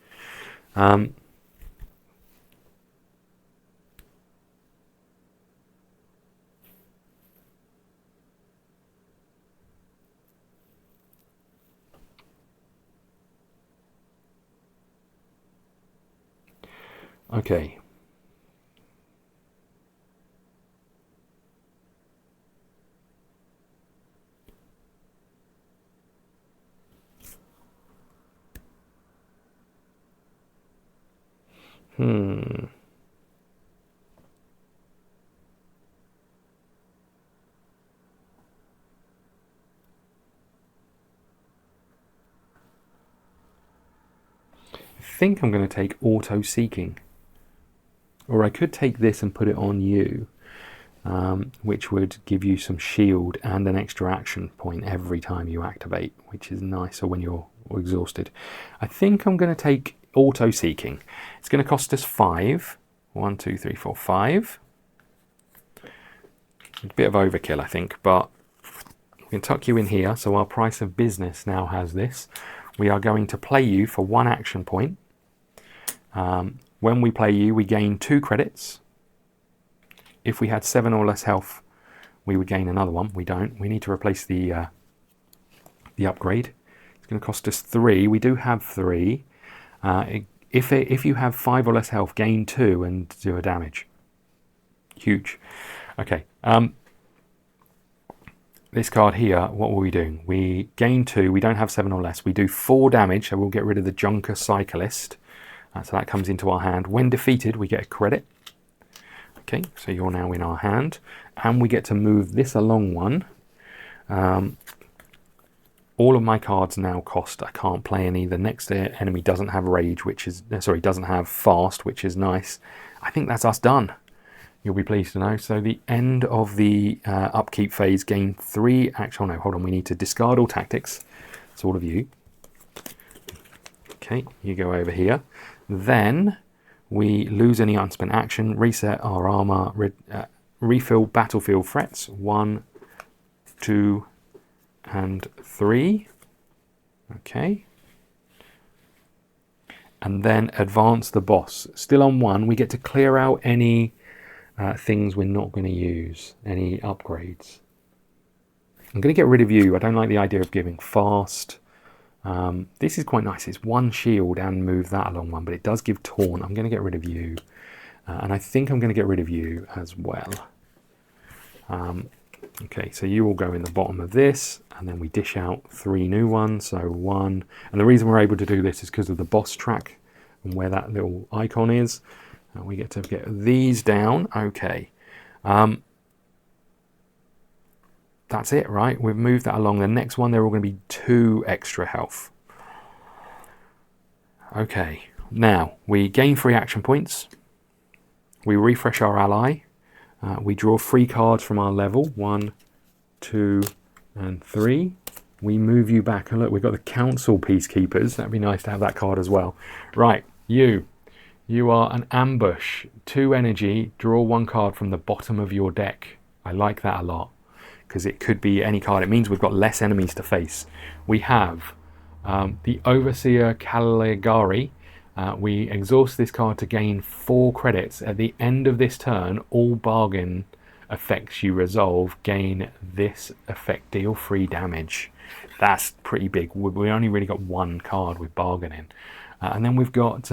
Okay. think I'm going to take auto seeking. Or I could take this and put it on you, which would give you some shield and an extra action point every time you activate, which is nicer when you're exhausted. I think I'm going to take auto seeking. It's going to cost us 5. 1, 2, 3, 4, 5. A bit of overkill, I think, but we can tuck you in here. So our price of business now has this. We are going to play you for 1 action point. When we play you, we gain 2 credits. If we had 7 or less health, we would gain another one. We don't. We need to replace the upgrade. It's going to cost us 3. We do have 3. If you have 5 or less health, gain 2 and do a damage. Huge. Okay. This card here, what were we doing? We gain 2. We don't have 7 or less. We do 4 damage, so we'll get rid of the Junker Cyclist. So that comes into our hand. When defeated, we get a credit. Okay, so you're now in our hand. And we get to move this along one. All of my cards now cost. I can't play any. The next enemy doesn't have rage, which is... Sorry, doesn't have fast, which is nice. I think that's us done. You'll be pleased to know. So the end of the upkeep phase, gain 3 action... Oh no, hold on. We need to discard all tactics. It's all of you. Okay, you go over here. Then we lose any unspent action, reset our armor, refill battlefield threats. 1, 2, and 3. Okay. And then advance the boss. Still on 1, we get to clear out any things we're not going to use, any upgrades. I'm going to get rid of you. I don't like the idea of giving fast. This is quite nice. It's 1 shield and move that along 1, but it does give taunt. I'm going to get rid of you. And I think I'm going to get rid of you as well. Okay, so you will go in the bottom of this, and then we dish out 3 new ones. So 1, and the reason we're able to do this is because of the boss track and where that little icon is. We get to get these down. Okay. That's it, right? We've moved that along. The next one, they're all going to be 2 extra health. Okay, now we gain 3 action points. We refresh our ally. We draw 3 cards from our level. 1, 2, and 3. We move you back. And look, we've got the Council Peacekeepers. That'd be nice to have that card as well. Right, you are an ambush. 2 energy. Draw 1 card from the bottom of your deck. I like that a lot, because it could be any card. It means we've got less enemies to face. We have the Overseer Caligari. We exhaust this card to gain 4 credits. At the end of this turn, all bargain effects you resolve gain this effect. Deal 3 damage. That's pretty big. We only really got 1 card with bargaining. And then we've got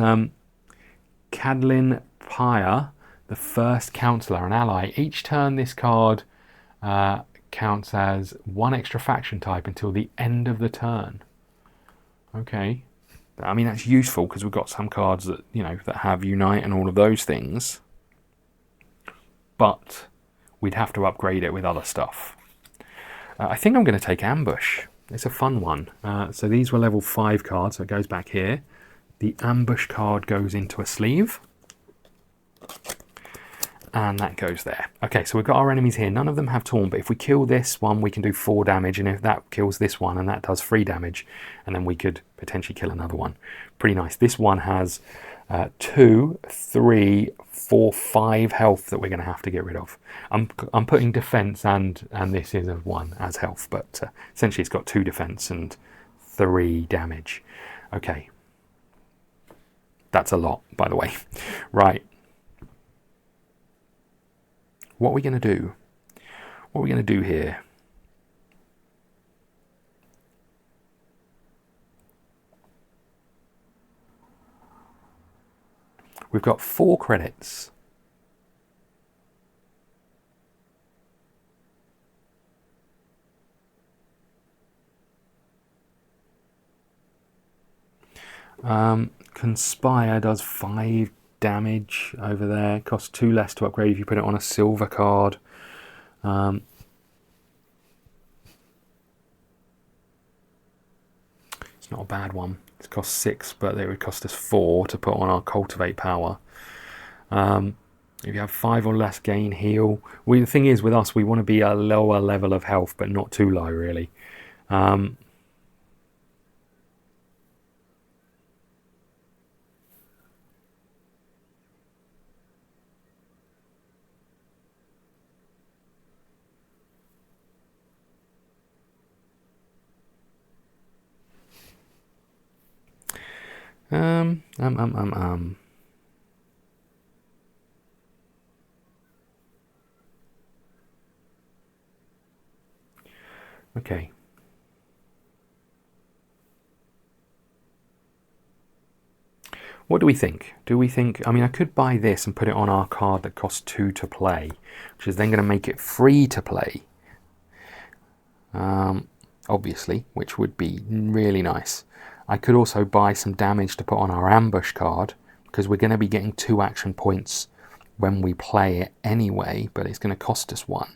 Cadlin Pyre, the first Counselor, an ally. Each turn this card counts as 1 extra faction type until the end of the turn. Okay. I mean, that's useful because we've got some cards that, you know, that have Unite and all of those things. But we'd have to upgrade it with other stuff. I think I'm going to take Ambush. It's a fun one. So these were level 5 cards, so it goes back here. The Ambush card goes into a sleeve. And that goes there. Okay, so we've got our enemies here. None of them have taunt, but if we kill this one, we can do 4 damage. And if that kills this one, and that does 3 damage, and then we could potentially kill another one. Pretty nice. This one has 2, 3, 4, 5 health that we're going to have to get rid of. I'm putting defense and this is a 1 as health, but essentially it's got 2 defense and 3 damage. Okay. That's a lot, by the way. Right. What are we going to do? What are we going to do here? We've got 4 credits. Conspire does 5 damage over there. Costs 2 less to upgrade if you put it on a silver card. It's not a bad one. It costs 6, but it would cost us 4 to put on our cultivate power. If you have 5 or less gain heal, the thing is with us, we want to be a lower level of health, but not too low really. Okay. What do we think? Do we think, I mean, I could buy this and put it on our card that costs 2 to play, which is then going to make it free to play. Obviously, which would be really nice. I could also buy some damage to put on our ambush card, because we're going to be getting 2 action points when we play it anyway, but it's going to cost us 1.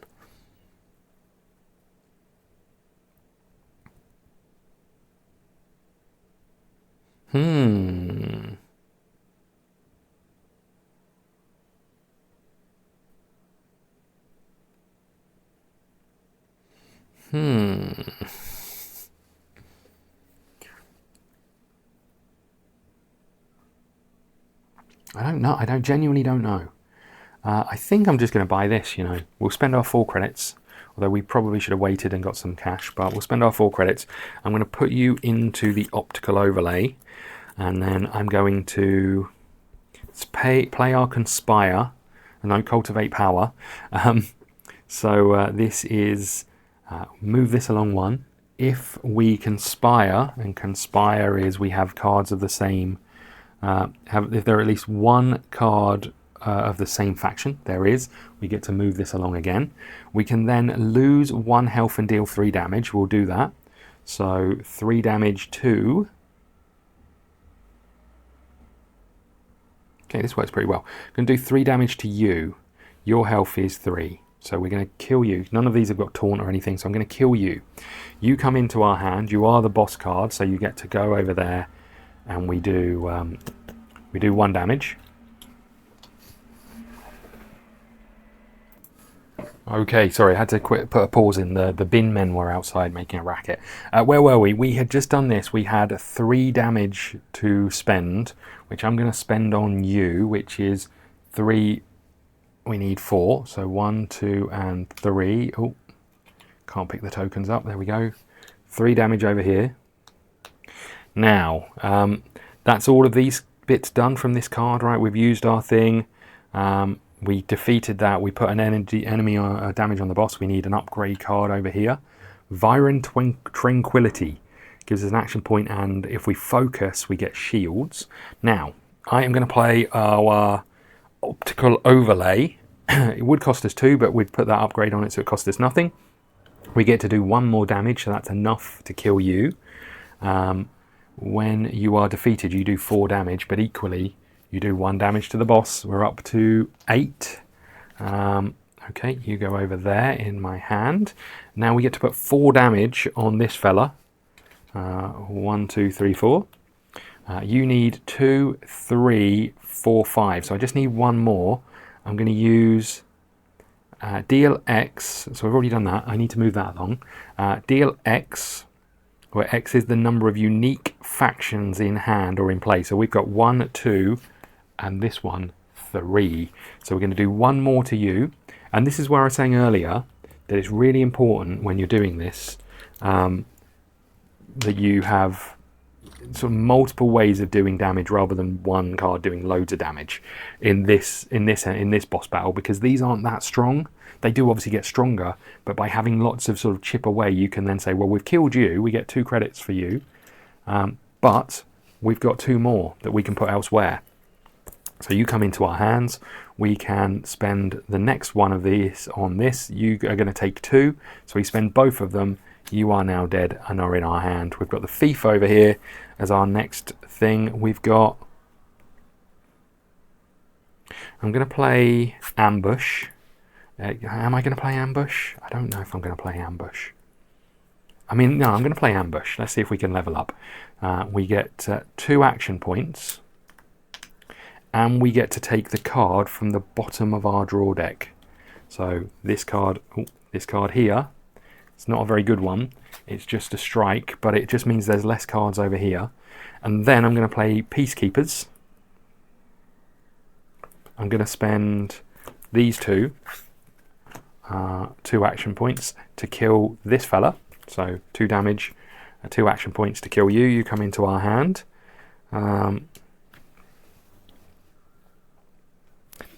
I don't know. I genuinely don't know. I think I'm just going to buy this, you know. We'll spend our 4 credits, although we probably should have waited and got some cash, but we'll spend our 4 credits. I'm going to put you into the optical overlay, and then I'm going to play our conspire, and no cultivate power. This is move this along 1. If we conspire, and conspire is we have cards of the same, if there are at least 1 card of the same faction, we get to move this along again. We can then lose 1 health and deal 3 damage. We'll do that. So 3 damage to... Okay, this works pretty well. I'm going to do 3 damage to you. Your health is 3. So we're going to kill you. None of these have got taunt or anything, so I'm going to kill you. You come into our hand. You are the boss card, so you get to go over there, and we do 1 damage. Okay, sorry, I had to put a pause in. The bin men were outside making a racket. Where were we? We had just done this. We had 3 damage to spend, which I'm going to spend on you, which is 3. We need 4, so 1, 2, and 3. Oh, can't pick the tokens up. There we go. 3 damage over here. Now, that's all of these bits done from this card, right? We've used our thing. We defeated that. We put an enemy damage on the boss. We need an upgrade card over here. Viren Tranquility gives us an action point, and if we focus, we get shields. Now, I am going to play our optical overlay. It would cost us 2, but we'd put that upgrade on it, so it cost us nothing. We get to do 1 more damage, so that's enough to kill you. When you are defeated, you do 4 damage, but equally, you do 1 damage to the boss. We're up to 8. Okay, you go over there in my hand. Now we get to put 4 damage on this fella. 1, 2, 3, 4. You need 2, 3, 4, 5. So I just need 1 more. I'm going to use deal X. So I've already done that. I need to move that along. Deal X, where X is the number of unique factions in hand or in play. So we've got 1, 2, and this one 3. So we're going to do 1 more to you. And this is where I was saying earlier that it's really important when you're doing this that you have sort of multiple ways of doing damage rather than 1 card doing loads of damage in this boss battle, because these aren't that strong. They do obviously get stronger, but by having lots of sort of chip away, you can then say, well, we've killed you, we get 2 credits for you, but we've got 2 more that we can put elsewhere. So you come into our hands, we can spend the next one of these on this. You are going to take 2, so we spend both of them. You are now dead and are in our hand. We've got the thief over here as our next thing. We've got... I'm going to play ambush. Am I going to play ambush? I don't know if I'm going to play ambush. I mean, no, I'm going to play ambush. Let's see if we can level up. we get 2 action points, and we get to take the card from the bottom of our draw deck. So this card here, it's not a very good one. It's just a strike, but it just means there's less cards over here. And then I'm going to play Peacekeepers. I'm going to spend these 2 action points to kill this fella. So 2 damage, 2 action points to kill you. You come into our hand. Then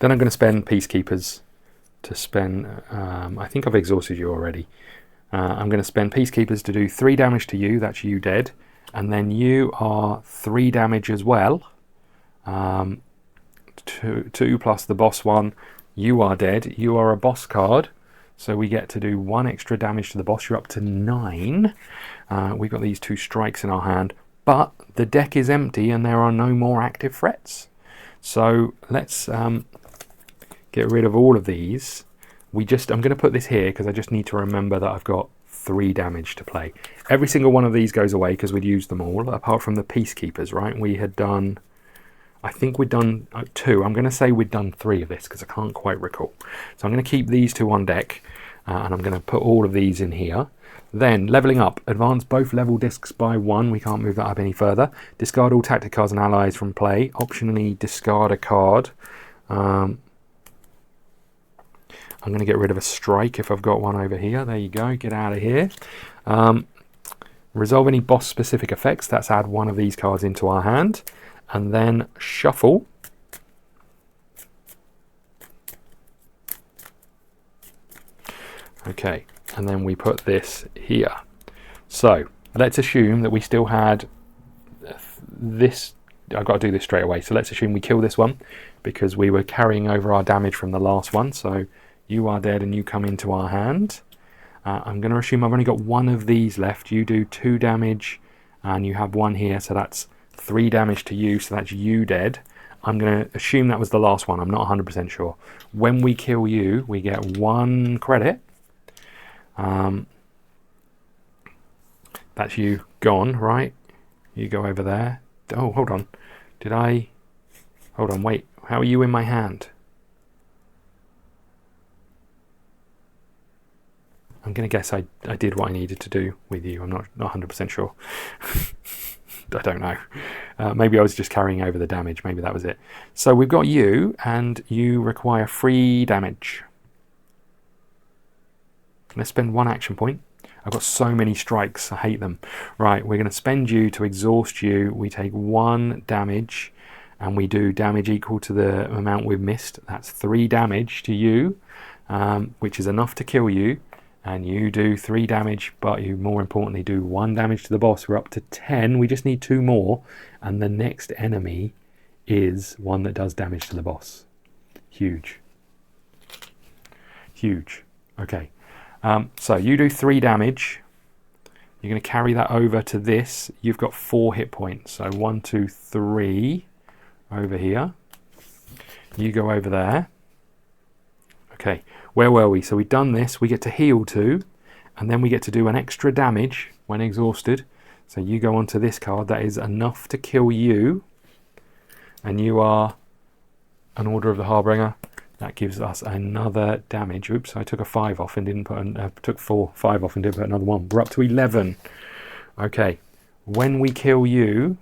I'm going to spend Peacekeepers to spend... I think I've exhausted you already. I'm going to spend Peacekeepers to do 3 damage to you. That's you dead. And then you are 3 damage as well. 2 plus the boss 1. You are dead. You are a boss card. So we get to do 1 extra damage to the boss. You're up to 9. We've got these 2 strikes in our hand. But the deck is empty and there are no more active threats. So let's get rid of all of these. I'm going to put this here because I just need to remember that I've got 3 damage to play. Every single one of these goes away because we'd used them all, apart from the Peacekeepers, right? We had done... I think we'd done 2. I'm going to say we'd done 3 of this because I can't quite recall. So I'm going to keep these 2 on deck and I'm going to put all of these in here. Then, levelling up. Advance both level discs by 1. We can't move that up any further. Discard all tactic cards and allies from play. Optionally discard a card. I'm going to get rid of a strike if I've got one over here. There you go. Get out of here. Resolve any boss specific effects. That's add 1 of these cards into our hand. And then shuffle. Okay, and then we put this here. So let's assume that we still had this. I've got to do this straight away. So let's assume we kill this one because we were carrying over our damage from the last one. So you are dead and you come into our hand. I'm going to assume I've only got 1 of these left. You do 2 damage and you have 1 here. So that's 3 damage to you, so that's you dead. I'm going to assume that was the last one. I'm not 100% sure. When we kill you, we get 1 credit. That's you gone, right? You go over there. Oh, hold on. Hold on, wait. How are you in my hand? I'm going to guess I did what I needed to do with you. I'm not 100% sure. I don't know. Maybe I was just carrying over the damage. Maybe that was it. So we've got you, and you require 3 damage. Let's spend 1 action point. I've got so many strikes. I hate them. Right, we're going to spend you to exhaust you. We take 1 damage, and we do damage equal to the amount we've missed. That's 3 damage to you, which is enough to kill you. And you do 3 damage, but you more importantly do 1 damage to the boss. We're up to 10. We just need 2 more. And the next enemy is one that does damage to the boss. Huge. Huge. Okay. So you do 3 damage. You're going to carry that over to this. You've got 4 hit points. So 1, 2, 3 over here. You go over there. Okay. Where were we? So we've done this. We get to heal 2. And then we get to do an extra damage when exhausted. So you go onto this card. That is enough to kill you. And you are an Order of the Harbinger. That gives us another damage. Oops, I took a 5 off and didn't put took 5 off and didn't put another 1. We're up to 11. Okay. When we kill you,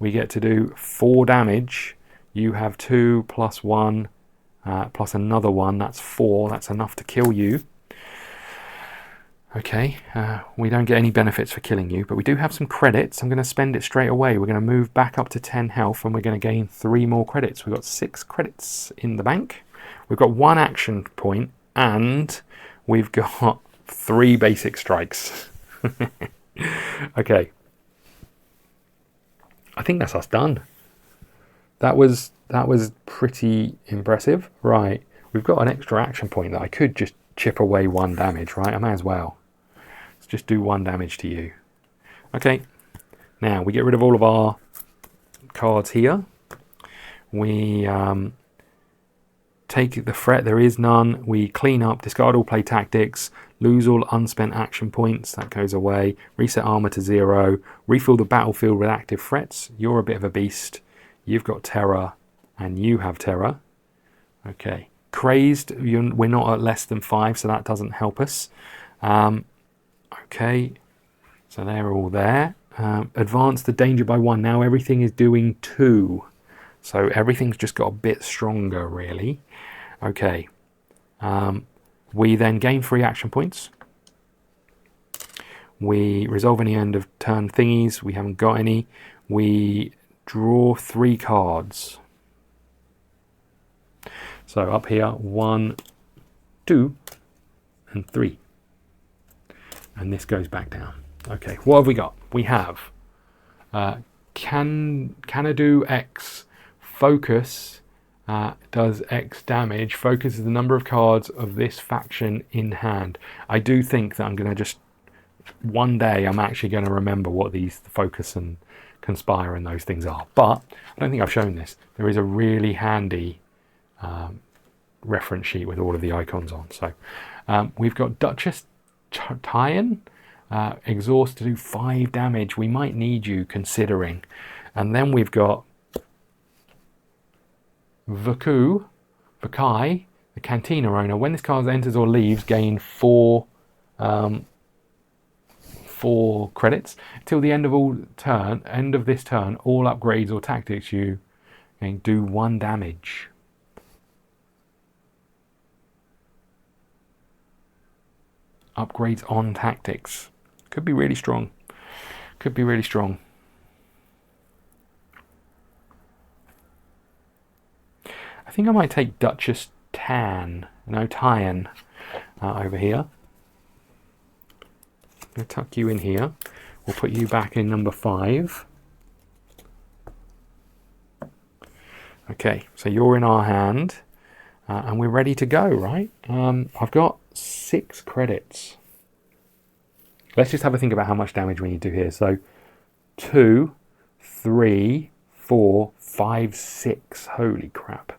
we get to do 4 damage. You have 2 plus 1 plus another 1. That's 4. That's enough to kill you. Okay, we don't get any benefits for killing you, but we do have some credits. I'm going to spend it straight away. We're going to move back up to 10 health, and we're going to gain 3 more credits. We've got 6 credits in the bank. We've got 1 action point, and we've got 3 basic strikes. Okay. I think that's us done. That was pretty impressive. Right, we've got an extra action point that I could just chip away 1 damage, right? I may as well. Let's just do 1 damage to you. Okay, now we get rid of all of our cards here. We take the threat, there is none. We clean up, discard all play tactics, Lose all unspent action points. That goes away. Reset armor to 0. Refill the battlefield with active threats. You're a bit of a beast. You've got terror, and you have terror. Okay. Crazed. We're not at less than 5, so that doesn't help us. Okay. So they're all there. Advance the danger by 1. Now everything is doing 2. So everything's just got a bit stronger, really. Okay. We then gain 3 action points. We resolve any end of turn thingies. We haven't got any. We draw 3 cards. So up here, 1, 2, and 3. And this goes back down. Okay, what have we got? We have can I do X? Focus does X damage. Focus is the number of cards of this faction in hand. I do think that I'm going to just, one day I'm actually going to remember what these focus and conspire and those things are. But I don't think I've shown this. There is a really handy reference sheet with all of the icons on. So we've got Duchess Tyan. Exhaust to do 5 damage. We might need you, considering. And then we've got Vakai, the Cantina owner. When this card enters or leaves, gain 4 credits. Till the end of this turn, all upgrades or tactics you can do 1 damage. Upgrades on tactics. Could be really strong. Could be really strong. I think I might take Duchess Tyan over here. I'm going to tuck you in here. We'll put you back in number 5. Okay, so you're in our hand. And we're ready to go, right? I've got 6 credits. Let's just have a think about how much damage we need to do here. So 2, 3, 4, 5, 6. Holy crap.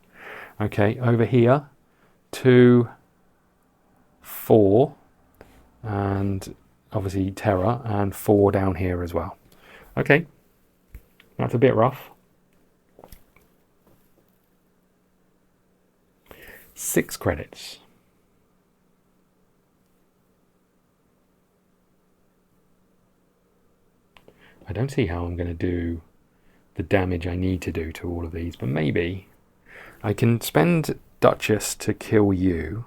Okay, over here, 2, 4, and obviously terror, and 4 down here as well. Okay, that's a bit rough. 6 credits. I don't see how I'm going to do the damage I need to do to all of these, but maybe I can spend Duchess to kill you,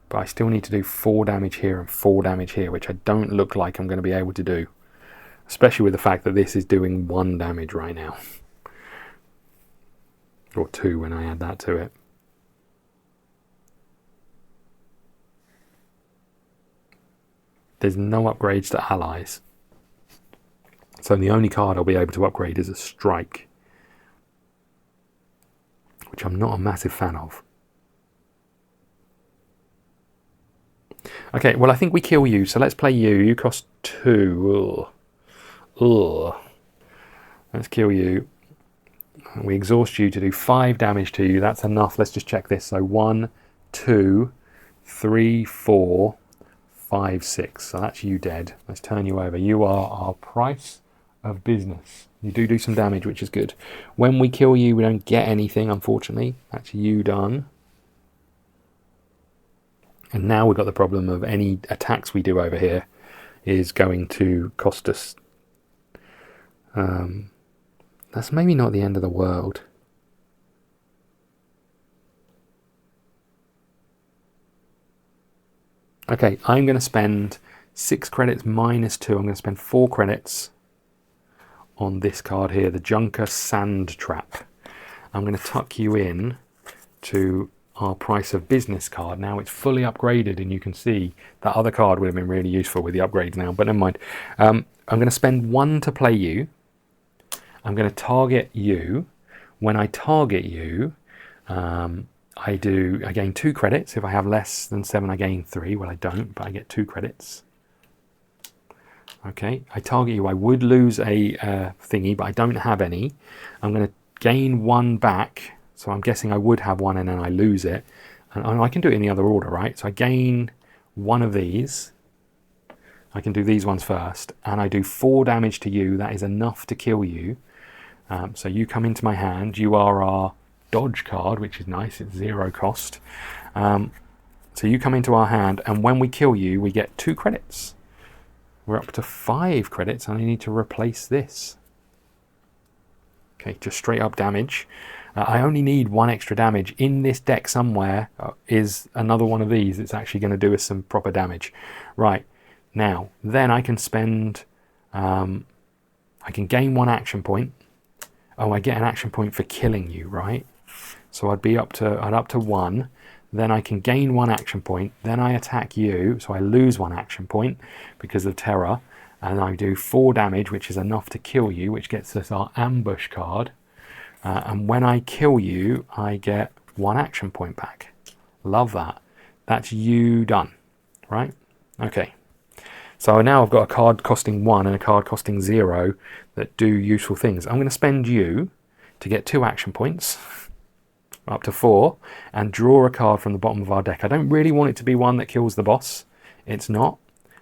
but I still need to do 4 damage here and 4 damage here, which I don't look like I'm going to be able to do, especially with the fact that this is doing 1 damage right now. Or 2 when I add that to it. There's no upgrades to allies. So the only card I'll be able to upgrade is a strike, which I'm not a massive fan of. Okay, well I think we kill you, so let's play you. You cost 2. Ugh. Let's kill you. We exhaust you to do 5 damage to you. That's enough. Let's just check this. So 1, 2, 3, 4, 5, 6. So that's you dead. Let's turn you over. You are our price of business. You do some damage, which is good. When we kill you, we don't get anything, unfortunately. That's you done. And now we've got the problem of any attacks we do over here is going to cost us. That's maybe not the end of the world. Okay, I'm going to spend 6 credits minus 2. I'm going to spend 4 credits on this card here, the Junker Sand Trap. I'm going to tuck you in to our price of business card. Now it's fully upgraded, and you can see that other card would have been really useful with the upgrades now, but never mind. I'm going to spend 1 to play you. I'm going to target you. When I target you, I gain 2 credits. If I have less than 7, I gain 3. Well, I don't, but I get 2 credits. Okay, I target you. I would lose a thingy, but I don't have any. I'm going to gain 1 back. So I'm guessing I would have 1 and then I lose it. And I can do it in the other order, right? So I gain one of these. I can do these ones first, and I do 4 damage to you. That is enough to kill you. So you come into my hand. You are our dodge card, which is nice. It's 0 cost. So you come into our hand, and when we kill you, we get 2 credits. We're up to 5 credits, and I need to replace this. Okay, just straight up damage. I only need 1 extra damage. In this deck somewhere is another one of these that's actually going to do us some proper damage. Right, now, then I can spend... I can gain 1 action point. Oh, I get an action point for killing you, right? So I'd up to 1. Then I can gain 1 action point. Then I attack you, so I lose 1 action point because of terror. And I do 4 damage, which is enough to kill you, which gets us our ambush card. And when I kill you, I get 1 action point back. Love that. That's you done, right? Okay. So now I've got a card costing 1 and a card costing 0 that do useful things. I'm going to spend you to get 2 action points, up to 4, and draw a card from the bottom of our deck. I don't really want it to be one that kills the boss. It's not.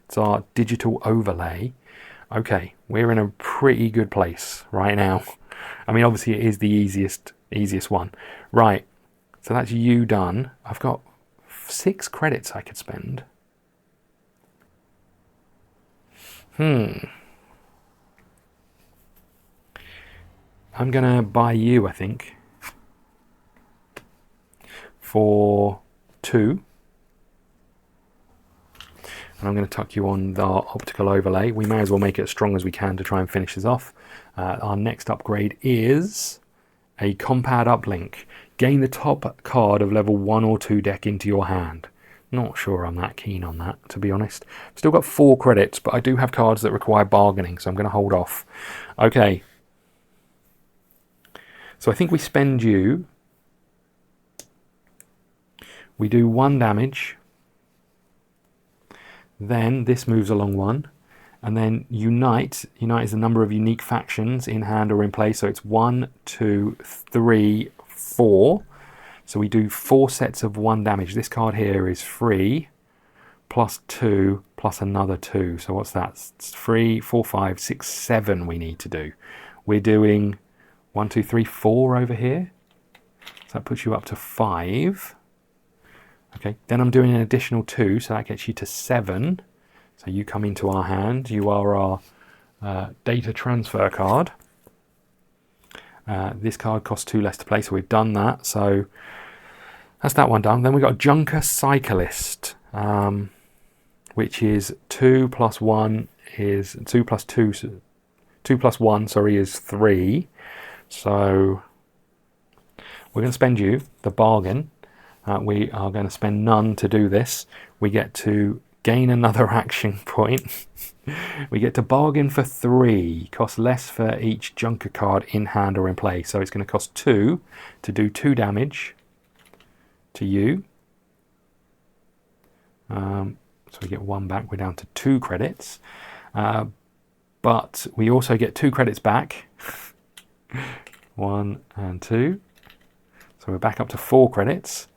It's our digital overlay. Okay, we're in a pretty good place right now. I mean, obviously it is the easiest one. Right, so that's you done. I've got 6 credits I could spend. I'm gonna buy you, I think, for 2. And I'm going to tuck you on the optical overlay. We may as well make it as strong as we can to try and finish this off. Our next upgrade is a Compad uplink. Gain the top card of level 1 or 2 deck into your hand. Not sure I'm that keen on that, to be honest. Still got 4 credits, but I do have cards that require bargaining, so I'm going to hold off. Okay. So I think we spend you. We do 1 damage. Then this moves along 1. And then unite. Unite is the number of unique factions in hand or in play. So it's 1, 2, 3, 4. So we do 4 sets of 1 damage. This card here is 3 plus 2 plus another 2. So what's that? It's 3, 4, 5, 6, 7 we need to do. We're doing 1, 2, 3, 4 over here. So that puts you up to 5. Okay, then I'm doing an additional 2, so that gets you to 7. So you come into our hand. You are our data transfer card. This card costs 2 less to play, so we've done that. So that's that one done. Then we've got a Junker Cyclist, which is 2 plus 1 is 2 plus 2. 2 plus 1, sorry, is 3. So we're going to spend you the bargain. We are going to spend none to do this. We get to gain another action point. We get to bargain for 3. Costs less for each Junker card in hand or in play. So it's going to cost 2 to do 2 damage to you. So we get 1 back. We're down to 2 credits. But we also get 2 credits back. 1 and 2. So we're back up to 4 credits.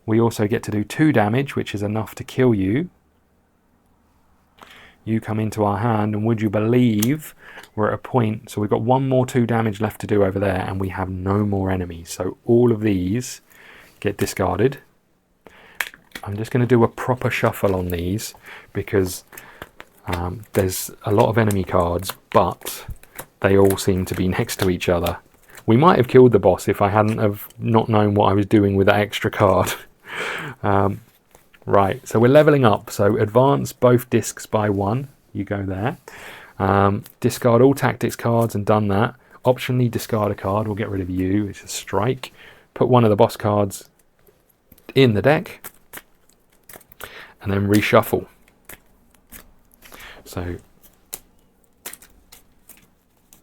We also get to do 2 damage, which is enough to kill you. You come into our hand, and would you believe we're at a point, so we've got 1 more 2 damage left to do over there, and we have no more enemies. So all of these get discarded. I'm just going to do a proper shuffle on these, because there's a lot of enemy cards, but they all seem to be next to each other. We might have killed the boss if I hadn't have not known what I was doing with that extra card. Right, so we're leveling up. So advance both discs by 1. You go there. Discard all tactics cards and done that. Optionally discard a card. We'll get rid of you, which is strike. Put one of the boss cards in the deck. And then reshuffle. So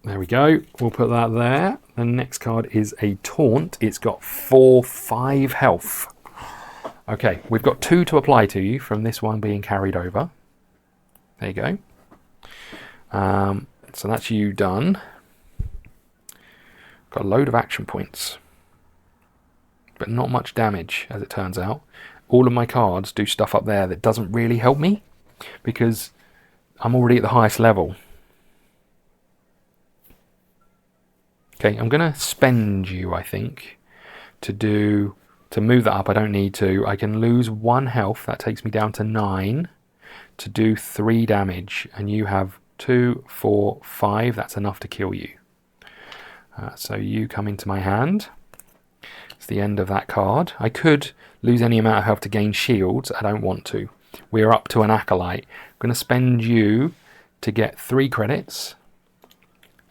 there we go. We'll put that there. The next card is a Taunt. It's got 4/5 health. Okay, we've got 2 to apply to you from this one being carried over. There you go. So that's you done. Got a load of action points. but not much damage, as it turns out. All of my cards do stuff up there that doesn't really help me, because I'm already at the highest level. Okay, I'm going to spend you, I think, to move that up. I don't need to. I can lose 1 health. That takes me down to 9 to do 3 damage. And you have 2, 4, 5. That's enough to kill you. So you come into my hand. It's the end of that card. I could lose any amount of health to gain shields. I don't want to. We're up to an acolyte. I'm going to spend you to get 3 credits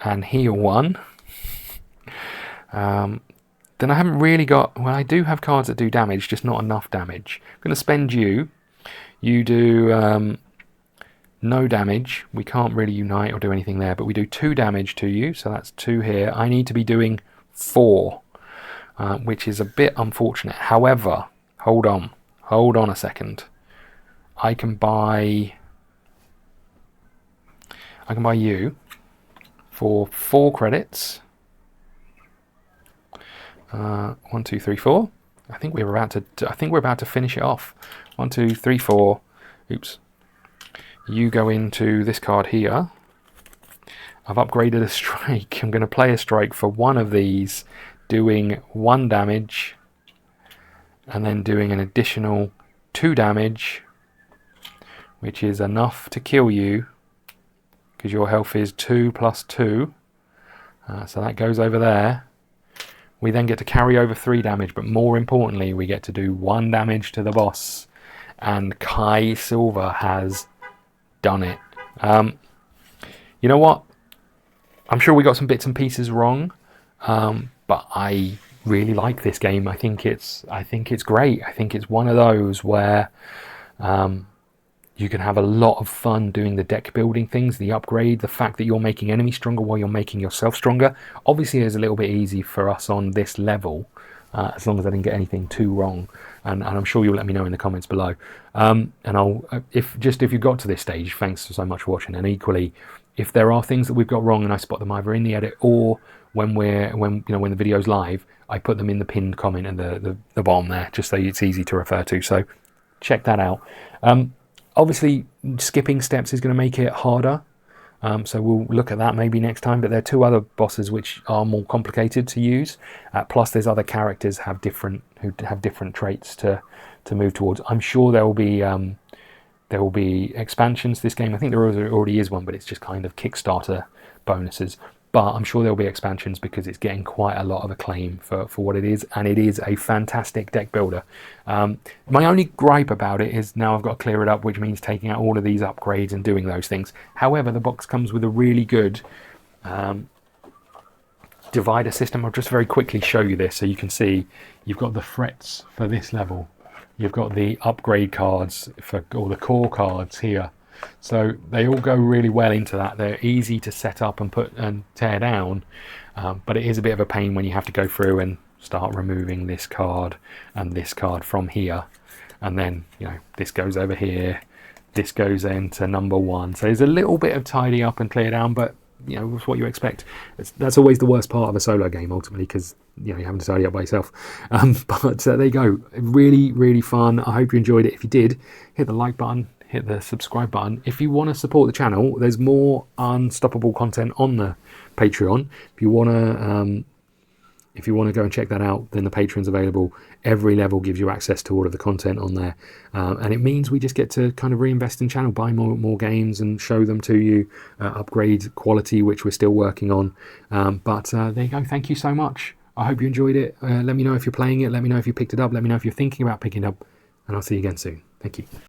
and heal 1. Then I haven't really got... Well, I do have cards that do damage, just not enough damage. I'm going to spend you. You do no damage. We can't really unite or do anything there, but we do 2 damage to you, so that's 2 here. I need to be doing 4, which is a bit unfortunate. However, hold on a second. I can buy you for 4 credits. 1, 2, 3, 4. I think we're about to finish it off. 1, 2, 3, 4. Oops. You go into this card here. I've upgraded a strike. I'm going to play a strike for 1 of these, doing 1 damage, and then doing an additional 2 damage, which is enough to kill you, because your health is 2 plus 2. So that goes over there. We then get to carry over 3 damage, but more importantly, we get to do 1 damage to the boss. And Kai Silver has done it. You know what? I'm sure we got some bits and pieces wrong, but I really like this game. I think it's great. I think it's one of those where you can have a lot of fun doing the deck building things, the upgrade, the fact that you're making enemies stronger while you're making yourself stronger. Obviously, it's a little bit easy for us on this level, as long as I didn't get anything too wrong. And I'm sure you'll let me know in the comments below. And I'll, if you got to this stage, thanks so much for watching. And equally, if there are things that we've got wrong and I spot them either in the edit or when the video's live, I put them in the pinned comment and the bottom there, just so it's easy to refer to. So check that out. Obviously, skipping steps is going to make it harder, so we'll look at that maybe next time. But there are 2 other bosses which are more complicated to use. Plus, there's other characters who have different traits to move towards. I'm sure there will be expansions to this game. I think there already is one, but it's just kind of Kickstarter bonuses. But I'm sure there'll be expansions because it's getting quite a lot of acclaim for what it is, and it is a fantastic deck builder. My only gripe about it is now I've got to clear it up, which means taking out all of these upgrades and doing those things. However, the box comes with a really good divider system. I'll just very quickly show you this so you can see. You've got the frets for this level. You've got the upgrade cards for all the core cards here. So they all go really well into that. They're easy to set up and put and tear down, but it is a bit of a pain when you have to go through and start removing this card and this card from here, and then this goes over here, this goes into number 1. So there's a little bit of tidy up and clear down, but it's what you expect. That's always the worst part of a solo game ultimately, because you're having to tidy up by yourself. But there you go. Really, really fun. I hope you enjoyed it. If you did, hit the like button. Hit the subscribe button. If you want to support the channel, there's more Unstoppable content on the Patreon. If you want to go and check that out, then the Patreon's available. Every level gives you access to all of the content on there, and it means we just get to kind of reinvest in channel, buy more games and show them to you, upgrade quality, which we're still working on. But there you go. Thank you so much. I hope you enjoyed it. Let me know if you're playing it. Let me know if you picked it up. Let me know if you're thinking about picking it up, and I'll see you again soon. Thank you.